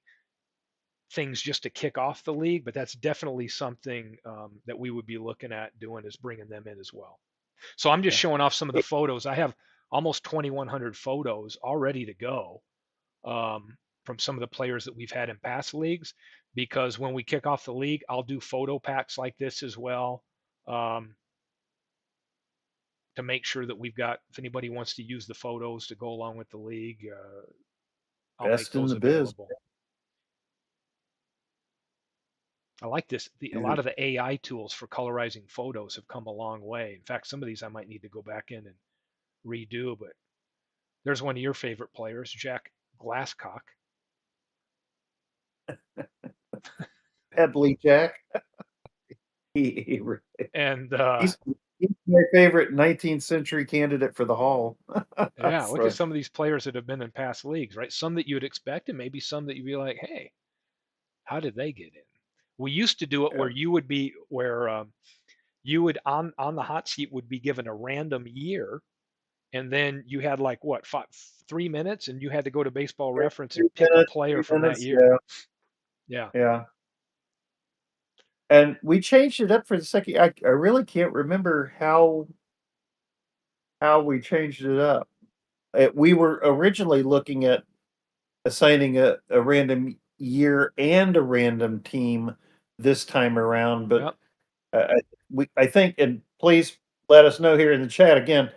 things just to kick off the league, but that's definitely something that we would be looking at doing is bringing them in as well. So I'm just Yeah. showing off some of the photos. I have almost 2,100 photos all ready to go from some of the players that we've had in past leagues. Because when we kick off the league, I'll do photo packs like this as well. Um, to make sure that we've got, if anybody wants to use the photos to go along with the league, I'll make Best in those the biz. available. I like this. A lot Dude. of the AI tools for colorizing photos have come a long way. In fact, some of these I might need to go back in and redo. But there's one of your favorite players, Jack Glasscock, Pebbly Jack. He, and he's he's my favorite 19th century candidate for the Hall. yeah, look at For some of these players that have been in past leagues, right? Some that you'd expect, and maybe some that you'd be like, hey, how did they get in? We used to do it yeah, where you would be where you would on the hot seat would be given a random year, and then you had like what 3 minutes, and you had to go to Baseball Reference and pick a player three from that minutes. year. Yeah, Yeah, yeah. And we changed it up for the second. I really can't remember how we changed it up. We were originally looking at assigning a random year and a random team this time around, but yep. I think, and please let us know here in the chat again.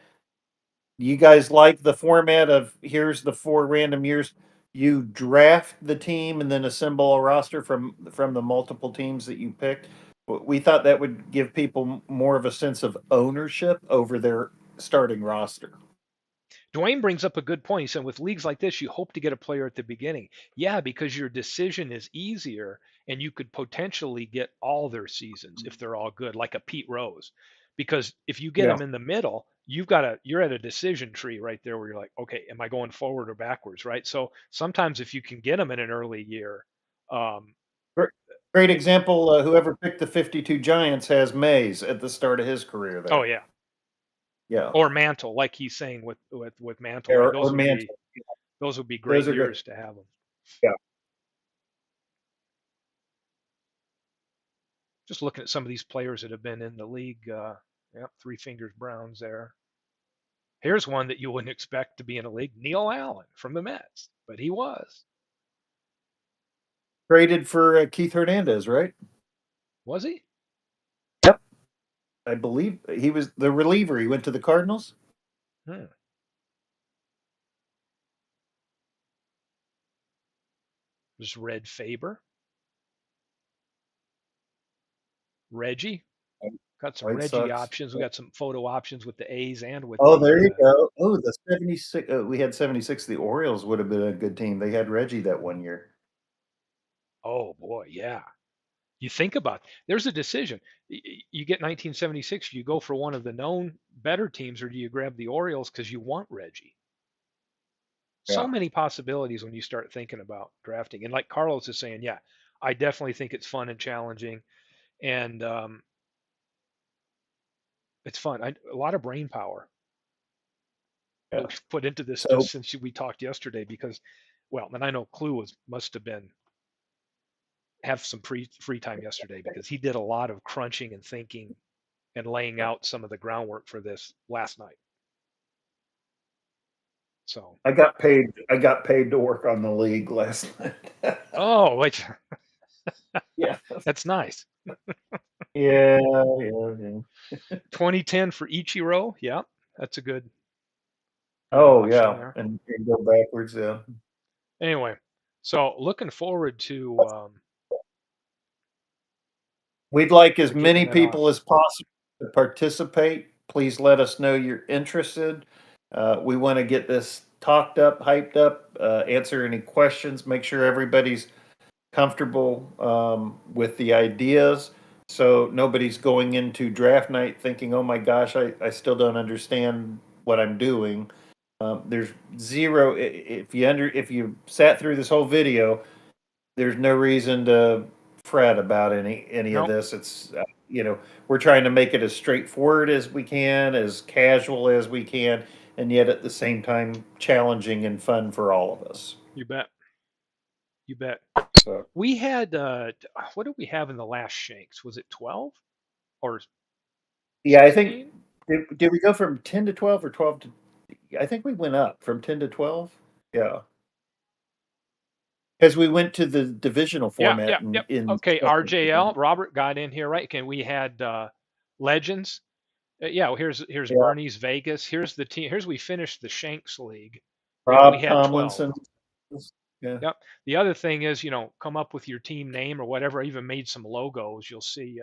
Do you guys like the format of here's the four random years? You draft the team and then assemble a roster from the multiple teams that you picked. We thought that would give people more of a sense of ownership over their starting roster. Dwayne brings up a good point. He said, with leagues like this, you hope to get a player at the beginning. Yeah, because your decision is easier and you could potentially get all their seasons if they're all good, like a Pete Rose. Because if you get Yeah. them in the middle, you're at a decision tree right there where you're like, okay, am I going forward or backwards, right? So sometimes if you can get them in an early year, um, Great, great example. Whoever picked the 52 Giants has Mays at the start of his career oh there. yeah, Yeah. or Mantle, like he's saying with Mantle, right? Or Mantle. Those would be great Those are good. years to have them. Yeah. Just looking at some of these players that have been in the league. Yep, Three Fingers Browns there. Here's one that you wouldn't expect to be in a league, Neil Allen from the Mets, but he was. Traded for Keith Hernandez, right? Was he? Yep. I believe he was the reliever. He went to the Cardinals. Hmm. There's Red Faber, Reggie. Got some White Reggie Sox. options. We got some photo options with the A's and with Oh, there the. you go. Oh, the 76. We had 76. The Orioles would have been a good team. They had Reggie that one year. Oh boy, yeah. You think about there's a decision. You get 1976. You go for one of the known better teams, or do you grab the Orioles because you want Reggie? So Yeah. many possibilities when you start thinking about drafting. And like Carlos is saying, yeah, I definitely think it's fun and challenging, and it's fun. A lot of brain power that Yeah. we've put into this So just since we talked yesterday. Because, well, and I know Klu must have been have some free time yesterday because he did a lot of crunching and thinking and laying out some of the groundwork for this last night. So, I got paid. I got paid to work on the league last night. oh, wait, Yeah. that's nice. Yeah. Yeah. Yeah. 2010 for Ichiro. Yeah, that's a good Oh, option yeah. there. And go backwards. Yeah. Anyway, so looking forward We'd like as to kicking many that off. people as possible to participate. Please let us know you're interested. We want to get this talked up, hyped up, answer any questions, make sure everybody's comfortable with the ideas. So nobody's going into draft night thinking, oh my gosh, I still don't understand what I'm doing. There's zero, if you sat through this whole video, there's no reason to fret about any of Nope, this. It's we're trying to make it as straightforward as we can, as casual as we can, and yet at the same time challenging and fun for all of us. you bet. You bet. So We had what did we have in the last Shanks? Was it 12 or yeah, I think 16? did we go from 10 to 12 or 12 to? I think we went up from 10 to 12. Yeah, because we went to the divisional Yeah, format yeah, in yep. Okay, second. RJL Robert got in here, right? Can we had Legends? Yeah, well, here's Yeah, Bernie's Vegas. Here's the team. Here's we finished the Shanks League. Yeah, we Rob had 12. Tomlinson. Yeah. Yep. The other thing is, come up with your team name or whatever. I even made some logos. You'll see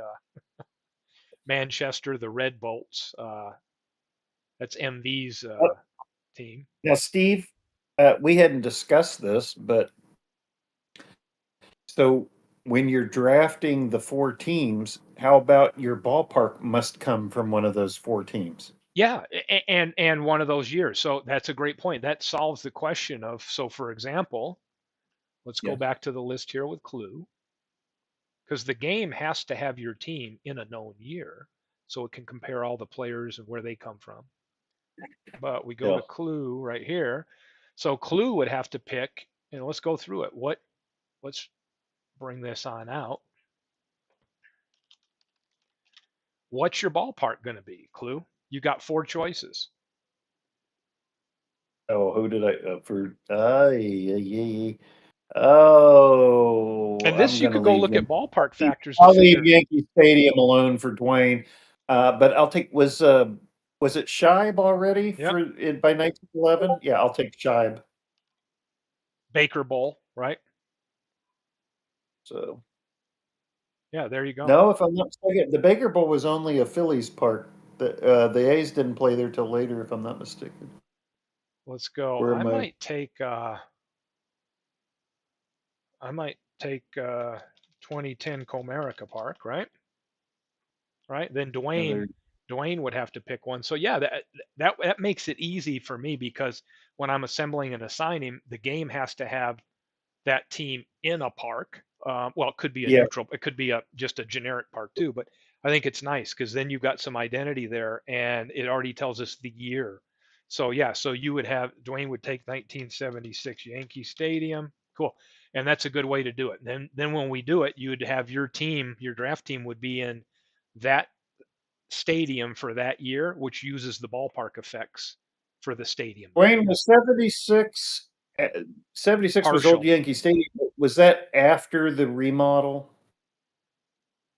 Manchester, the Red Bolts. That's MV's team. Now, Steve, we hadn't discussed this, but so when you're drafting the four teams, how about your ballpark must come from one of those four teams? Yeah, and one of those years. So that's a great point. That solves the question of, so for example, let's go Yeah. back to the list here with Clue, because the game has to have your team in a known year so it can compare all the players and where they come from. But we go Yeah. to Clue right here. So Clue would have to pick, let's go through it. Let's bring this on out. What's your ballpark going to be, Clue? You got four choices. Oh, who did I for? Yeah, yeah, yeah. Oh, And I'm this you gonna could go leave look at Yankee. ballpark factors to I'll leave figure. Yankee Stadium alone for Dwayne. But I'll take was it Scheib already Yep. for it by 1911? Yeah, I'll take Scheib. Baker Bowl, right? So Yeah, there you go. no, if I'm not mistaken, the Baker Bowl was only a Phillies park. The A's didn't play there till later, if I'm not mistaken. let's go. Where I am I? might take I might take 2010 Comerica Park, right? Right? Then There. Dwayne would have to pick one. So yeah, that makes it easy for me because when I'm assembling and assigning, the game has to have that team in a park. Well, it could be a Yeah. neutral, it could be a just a generic park too. But I think it's nice because then you've got some identity there, and it already tells us the year. So yeah, so you would have Dwayne would take 1976 Yankee Stadium. Cool, and that's a good way to do it. Then when we do it, you'd have your team, your draft team would be in that stadium for that year, which uses the ballpark effects for the stadium name. Wayne was 76. 76 was Old Partial, Yankee Stadium. Was that after the remodel?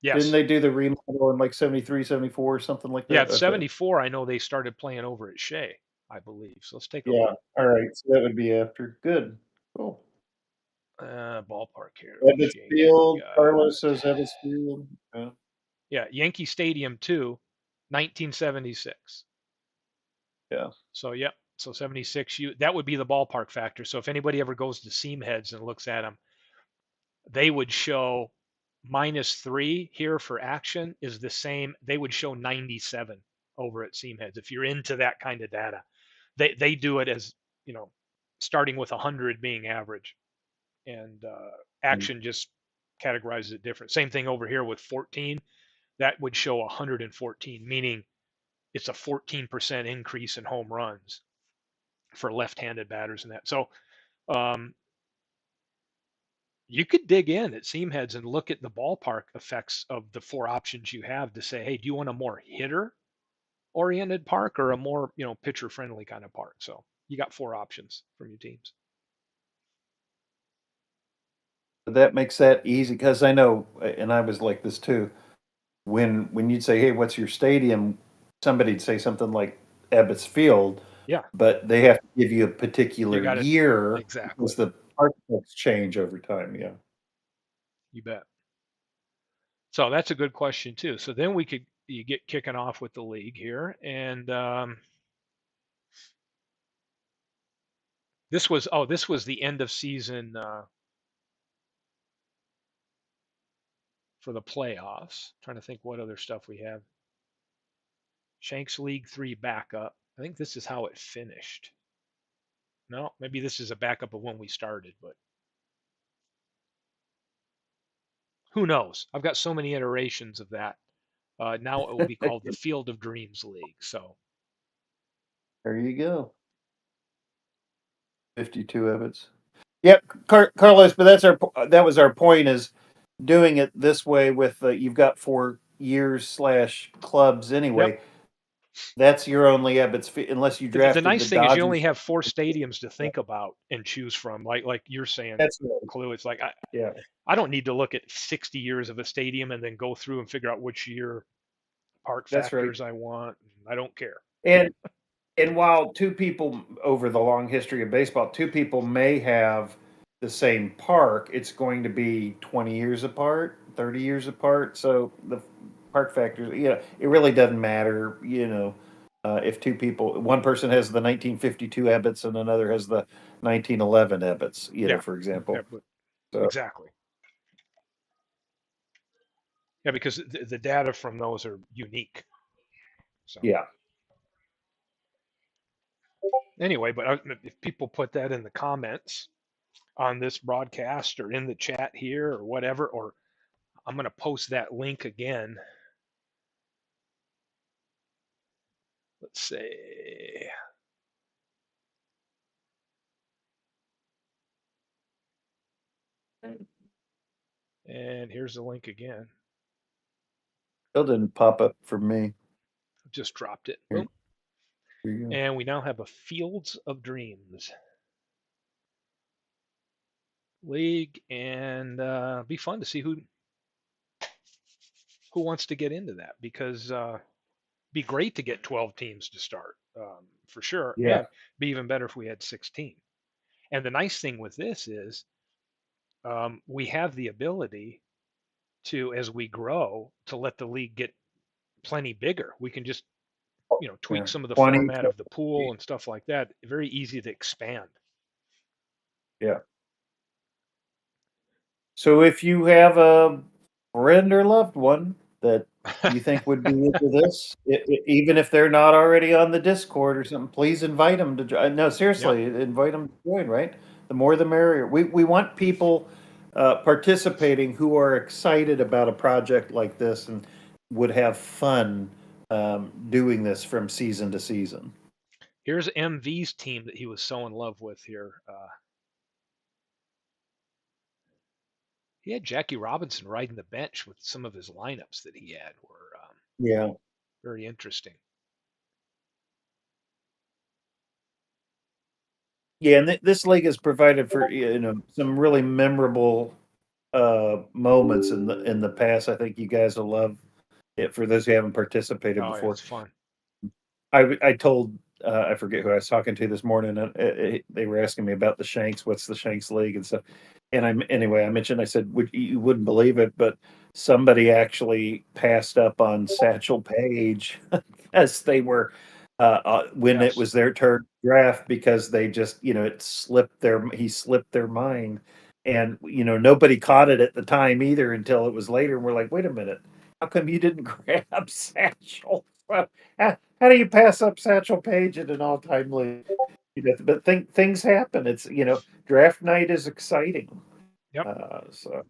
Didn't yes. they do the remodel in like 73, 74, or something like Yeah, that? at Okay. 74, I know they started playing over at Shea, I believe. So let's take a Yeah. look. All right. So that would be after. Good. Cool. Ballpark here. Ebbets Shea, what do we Field. got? Carlos says Ebbets Field. Yeah. Yeah, Yankee Stadium 2, 1976. Yeah. So, yep. So 76, that would be the ballpark factor. So if anybody ever goes to Seam Heads and looks at them, they would show -3 here for action is the same. They would show 97 over at Seam Heads if you're into that kind of data. They do it as, you know, starting with 100 being average, and action just categorizes it different. Same thing over here with 14. That would show 114, meaning it's a 14% increase in home runs for left-handed batters and that. So um, you could dig in at seam heads and look at the ballpark effects of the four options you have to say, hey, do you want a more hitter oriented park or a more, pitcher friendly kind of park? So you got four options from your teams. That makes that easy because I know, and I was like this too. When you'd say, "Hey, what's your stadium?" Somebody'd say something like Ebbets Field, Yeah, but they have to give you a you particular got it. year Exactly. because the architects change over time. Yeah. You bet. So that's a good question too. So then you get kicking off with the league here, and this was the end of season for the playoffs. Trying to think what other stuff we have. Shanks League 3 backup. I think this is how it finished. No, maybe this is a backup of when we started, but who knows? I've got so many iterations of that. Now it will be called the Field of Dreams League. So There you go. 52 Ebbets. Yep, Carlos. But that was our point is doing it this way with you've got 4 years slash clubs yep. anyway. That's your only Ebbets unless you The drafted the nice thing is you only Dodgers. have four stadiums to think about and choose from. Like you're saying, That's right. Clue. It's like Yeah, I don't need to look at 60 years of a stadium and then go through and figure out which year park that's right. factors I want. I don't care. And while two people over the long history of baseball, two people may have the same park, it's going to be 20 years apart, 30 years apart. So the park factors, it really doesn't matter, if two people, one person has the 1952 Ebbets and another has the 1911 Ebbets, Yeah, for yeah, example. but So, exactly. Yeah, because the data from those are unique. So yeah. anyway, but if people put that in the comments on this broadcast or in the chat here or whatever, or I'm going to post that link again. Let's say, and here's the link again. Still didn't pop up for me. I've just dropped it. Here, Boom. here you go. And we now have a Fields of Dreams league, and be fun to see who wants to get into that because be great to get 12 teams to start for sure, Yeah. and be even better if we had 16. And the nice thing with this is we have the ability to, as we grow, to let the league get plenty bigger. We can just tweak Yeah, some of the 20, format of the pool and stuff like that. Very easy to expand. yeah. So if you have a friend or loved one that you think would be into this, even if they're not already on the Discord or something, please invite them to join. No, Yep. seriously, invite them to join, right? The more the merrier. We want people participating who are excited about a project like this and would have fun doing this from season to season. Here's MV's team that he was so in love with here. He had Jackie Robinson riding the bench with some of his lineups that he had were Yeah. very interesting. Yeah, and this league has provided for some really memorable moments in the past. I think you guys will love it for those who haven't participated Oh yeah, before. it's fun. I told I forget who I was talking to this morning. They were asking me about the Shanks. What's the Shanks League and stuff. And anyway, I mentioned I said you wouldn't believe it, but somebody actually passed up on Satchel Paige as they were when it Yes. was their turn to draft because they just it slipped he slipped their mind, and nobody caught it at the time either until it was later. And we're like, wait a minute, how come you didn't grab Satchel? How do you pass up Satchel Paige in an all-time league? But things happen. It's draft night is exciting. Yep. So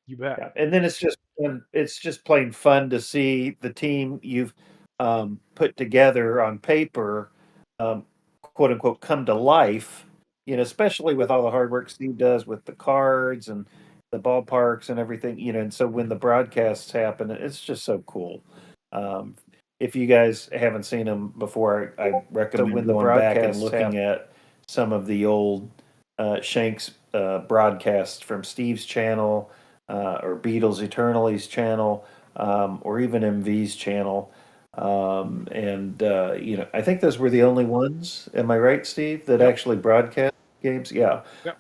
You bet. yeah, and then it's just plain fun to see the team you've put together on paper, um, quote unquote, come to life. Especially with all the hard work Steve does with the cards and the ballparks and everything. And so when the broadcasts happen, it's just so cool. Um, if you guys haven't seen them before, I recommend When the going back and broadcasts looking happen. at some of the old Shanks broadcasts from Steve's channel or Beatles Eternally's channel, or even MV's channel. And I think those were the only ones. Am I right, Steve, that Yep. actually broadcast games? Yeah. Yep.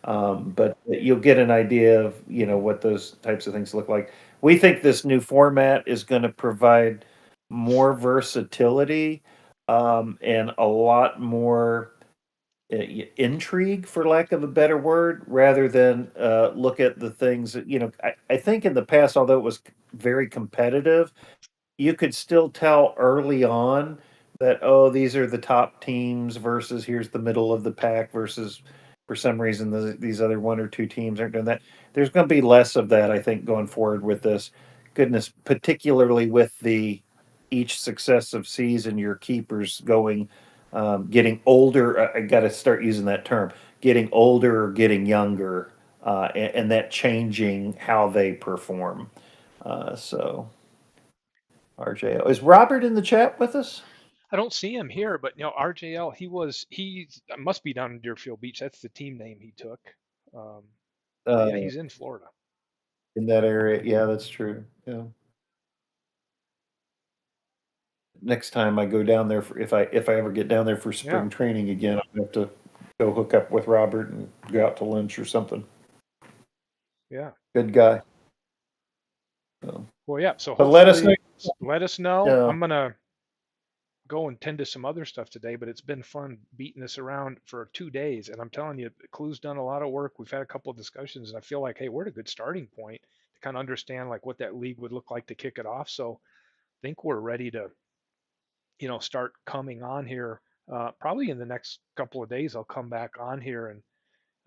But you'll get an idea of what those types of things look like. We think this new format is going to provide more versatility and a lot more intrigue, for lack of a better word, rather than look at the things that, I think in the past, although it was very competitive, you could still tell early on that, oh, these are the top teams versus here's the middle of the pack versus for some reason these other one or two teams aren't doing that. There's going to be less of that, I think, going forward with this. Goodness, particularly with the each successive season, your keepers going, getting older. I got to start using that term, getting older or getting younger, and that changing how they perform. So. RJO. Is Robert in the chat with us? I don't see him here, but RJL, he's must be down in Deerfield Beach. That's the team name he took. Um, but yeah, Uh, he's in Florida. in that area. Yeah, that's true. Yeah. Next time I go down there for if I ever get down there for Yeah. spring training again, I'll have to go hook up with Robert and go out to lunch or something. Yeah. Good guy. So, Well, yeah. So but let us know. hopefully, let us know. Yeah. I'm gonna go and tend to some other stuff today, but it's been fun beating this around for 2 days. And I'm telling you, Clue's done a lot of work. We've had a couple of discussions, and I feel like, hey, we're at a good starting point to kind of understand like what that league would look like to kick it off. So I think we're ready to, start coming on here. Probably in the next couple of days, I'll come back on here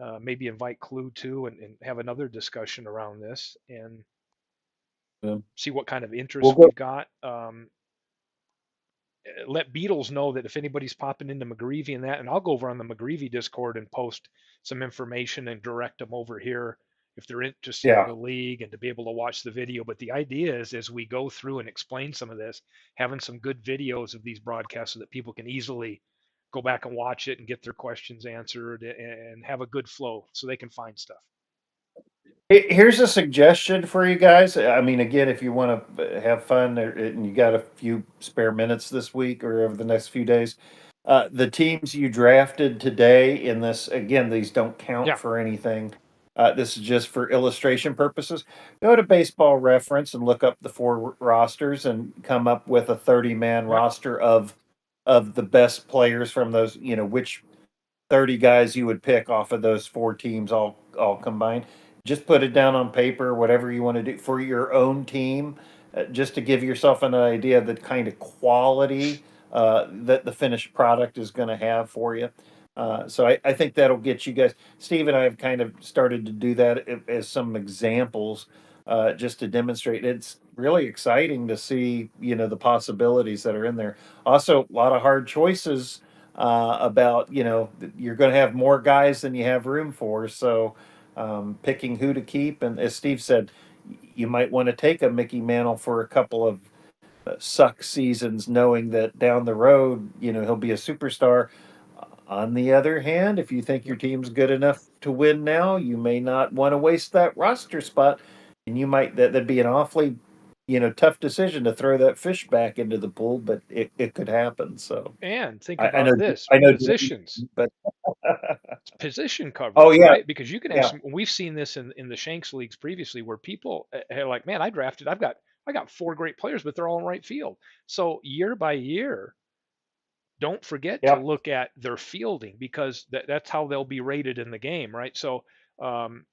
and maybe invite Clue too, and have another discussion around this and Yeah. see what kind of We'll interest go. we've got. Let Beatles know that if anybody's popping into McGreevy and that, and I'll go over on the McGreevy Discord and post some information and direct them over here if they're interested in Yeah. the league and to be able to watch the video. But the idea is, as we go through and explain some of this, having some good videos of these broadcasts so that people can easily go back and watch it and get their questions answered and have a good flow so they can find stuff. Here's a suggestion for you guys. I mean, again, if you want to have fun and you got a few spare minutes this week or over the next few days, the teams you drafted today in this, again, these don't count Yeah. for anything. This is just for illustration purposes. Go to Baseball Reference and look up the four rosters and come up with a 30-man Yep. roster of of the best players from those, which 30 guys you would pick off of those four teams all combined. Just put it down on paper, whatever you want to do for your own team, just to give yourself an idea of the kind of quality that the finished product is going to have for you. So I think that'll get you guys. Steve and I have kind of started to do that as some examples, just to demonstrate. It's really exciting to see, the possibilities that are in there. Also, a lot of hard choices about, you're going to have more guys than you have room for. So picking who to keep, and as Steve said, you might want to take a Mickey Mantle for a couple of suck seasons, knowing that down the road, he'll be a superstar. On the other hand, if you think your Yep. team's good enough to win now, you may not want to waste that roster spot, and you might that'd be an awfully, tough decision to throw that fish back into the pool, but it could happen. So And think I know about this, I know, positions, but position oh coverage, yeah, right? Because you can have yeah, some. We've seen this in the Shanks leagues previously, where people are like, "Man, I drafted. I got four great players, but they're all in right field." So year by year, don't forget to yeah. look at their fielding, because that's how they'll be rated in the game, right? So um,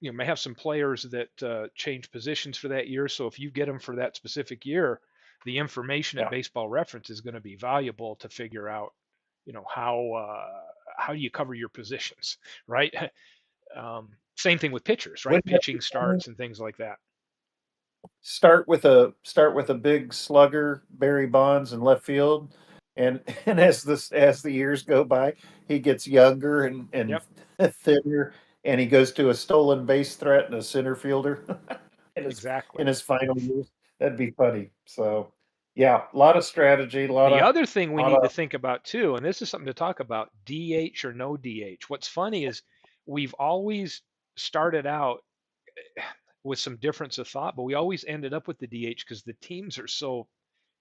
may have some players that change positions for that year. So if you get them for that specific year, the information at Yeah. Baseball Reference is going to be valuable to figure out, how do you cover your positions, right? Same thing with pitchers, right? Wouldn't that be Pitching funny? starts and things like that. Start with a big slugger, Barry Bonds in left field, and and as the years go by, he gets younger and Yep, thinner, and he goes to a stolen base threat and a center fielder in his exactly. in his final years. That'd be funny. So, yeah, a lot of strategy, a lot The of other thing we lot need to of think about too, and this is something to talk about, DH or no DH. What's funny is we've always started out with some difference of thought, but we always ended up with the DH because the teams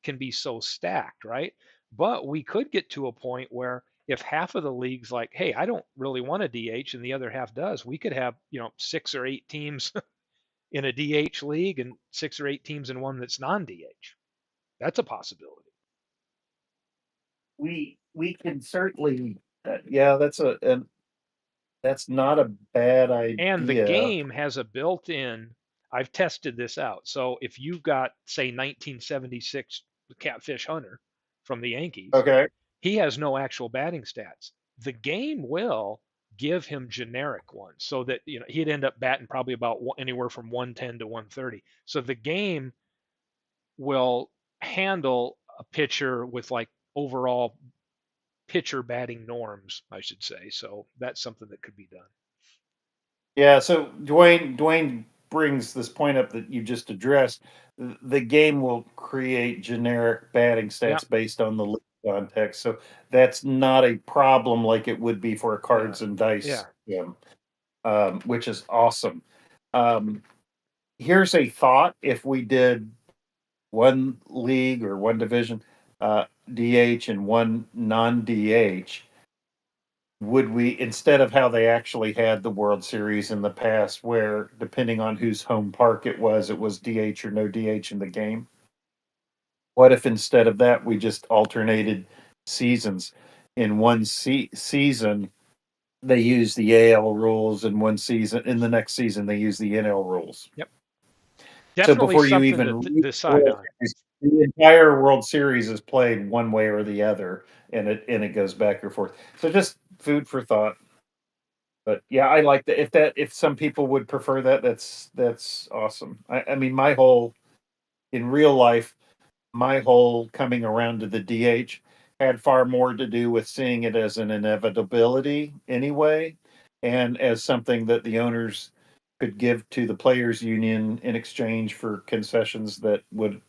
can be so stacked, right? But we could get to a point where if half of the league's like, hey, I don't really want a DH, and the other half does, we could have, 6 or 8 teams in a DH league and 6 or 8 teams in one that's non DH. That's a possibility. we can certainly, yeah, that's not a bad And the idea. game has a built in, I've tested this out. So if you've got, say, 1976 Catfish Hunter from the Yankees, Okay. he has no actual batting stats. The game will give him generic ones, so that he'd end up batting probably about anywhere from 110 to 130. So the game will handle a pitcher with like overall pitcher batting norms, I should say. So that's something that could be done. Yeah, so Dwayne brings this point up that you just addressed. The game will create generic batting Yeah, stats based on the league context, so that's not a problem like it would be for a yeah, cards and dice yeah. game, which is awesome. Um, Here's a thought: if we did one league or one division, DH and one non-DH, would we, instead of how they actually had the World Series in the past, where depending on whose home park it was DH or no DH in the game? What if instead of that we just alternated seasons? In one season, they use the AL rules, and one season in the next season they use the NL rules. Yep. So Definitely before you something even to read the decide World on. Series, the entire World Series is played one way or the other, and it goes back and forth. So just food for thought. But yeah, I like that. If some people would prefer that, that's awesome. I mean, in real life, my whole coming around to the DH had far more to do with seeing it as an inevitability anyway, and as something that the owners could give to the players union in exchange for concessions that would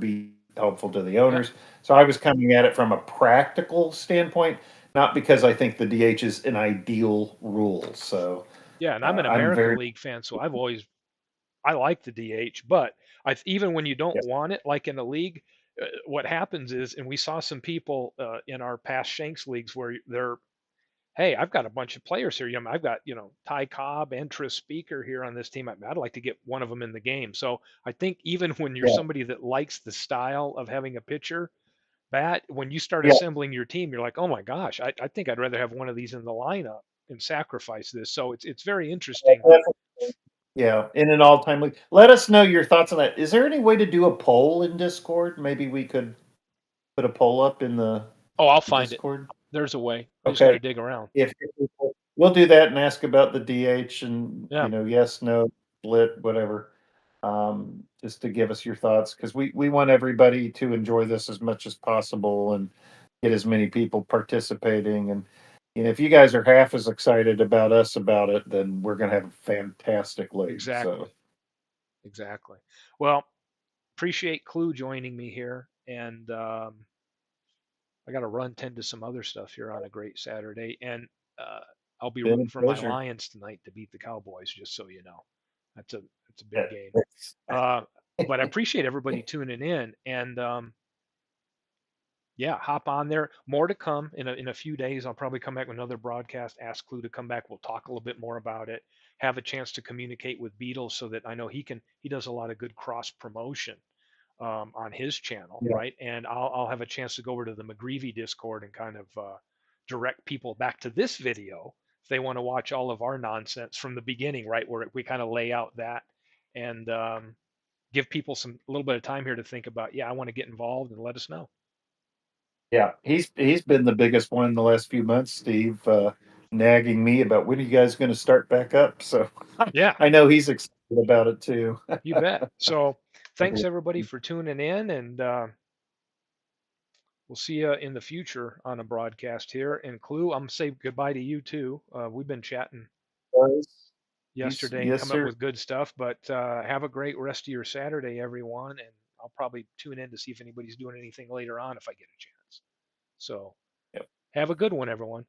be helpful to the Yeah. owners. So I was coming at it from a practical standpoint, not because I think the DH is an ideal rule. So Yeah, and I'm an I'm American very, League fan, so I like the DH, but even when you don't yes, want it, like in a league, what happens is, and we saw some people in our past Shanks leagues where they're, hey, I've got a bunch of players here. I've got, Ty Cobb and Tris Speaker here on this team. I'd like to get one of them in the game. So I think even when you're yeah, somebody that likes the style of having a pitcher, bat when you start Yeah, assembling your team, you're like, oh my gosh, I think I'd rather have one of these in the lineup and sacrifice this. So it's very interesting. definitely. Yeah, in an all-time league. Let us know your thoughts on that. Is there any way to do a poll in Discord? Maybe we could put a poll up in the Oh, I'll find it. Discord. There's a way. I just got Okay. to dig around. If we'll do that and ask about the DH and, Yeah, yes, no, split, whatever. Just to give us your thoughts because we want everybody to enjoy this as much as possible and get as many people participating. And if you guys are half as excited about us about it, then we're gonna have a fantastic league. exactly. So Exactly. Well, appreciate Clue joining me here. And I got to run tend to some other stuff here on a great Saturday. And uh, I'll be been rooting a for my pleasure. Lions tonight to beat the Cowboys, just so you know. That's a Yeah, big game. thanks. Uh, but I appreciate everybody tuning in. And yeah, hop on there. More to come in a few days. I'll probably come back with another broadcast. Ask Clue to come back. We'll talk a little bit more about it. Have a chance to communicate with Beatles so that I know he does a lot of good cross promotion on his channel, Yeah, right? And I'll have a chance to go over to the McGreevy Discord and kind of direct people back to this video if they want to watch all of our nonsense from the beginning, right? Where we kind of lay out that and give people a little bit of time here to think about, yeah, I want to get involved and let us know. yeah. He's been the biggest one in the last few months, Steve, nagging me about when are you guys going to start back up. So Yeah, I know he's excited about it too. you bet. So thanks everybody for tuning in, and we'll see you in the future on a broadcast here. And Clue, I'm gonna say goodbye to you too. We've been chatting yesterday and Yes, come up sir. with good stuff, but have a great rest of your Saturday, everyone. And I'll probably tune in to see if anybody's doing anything later on if I get a chance. So have a good one, everyone.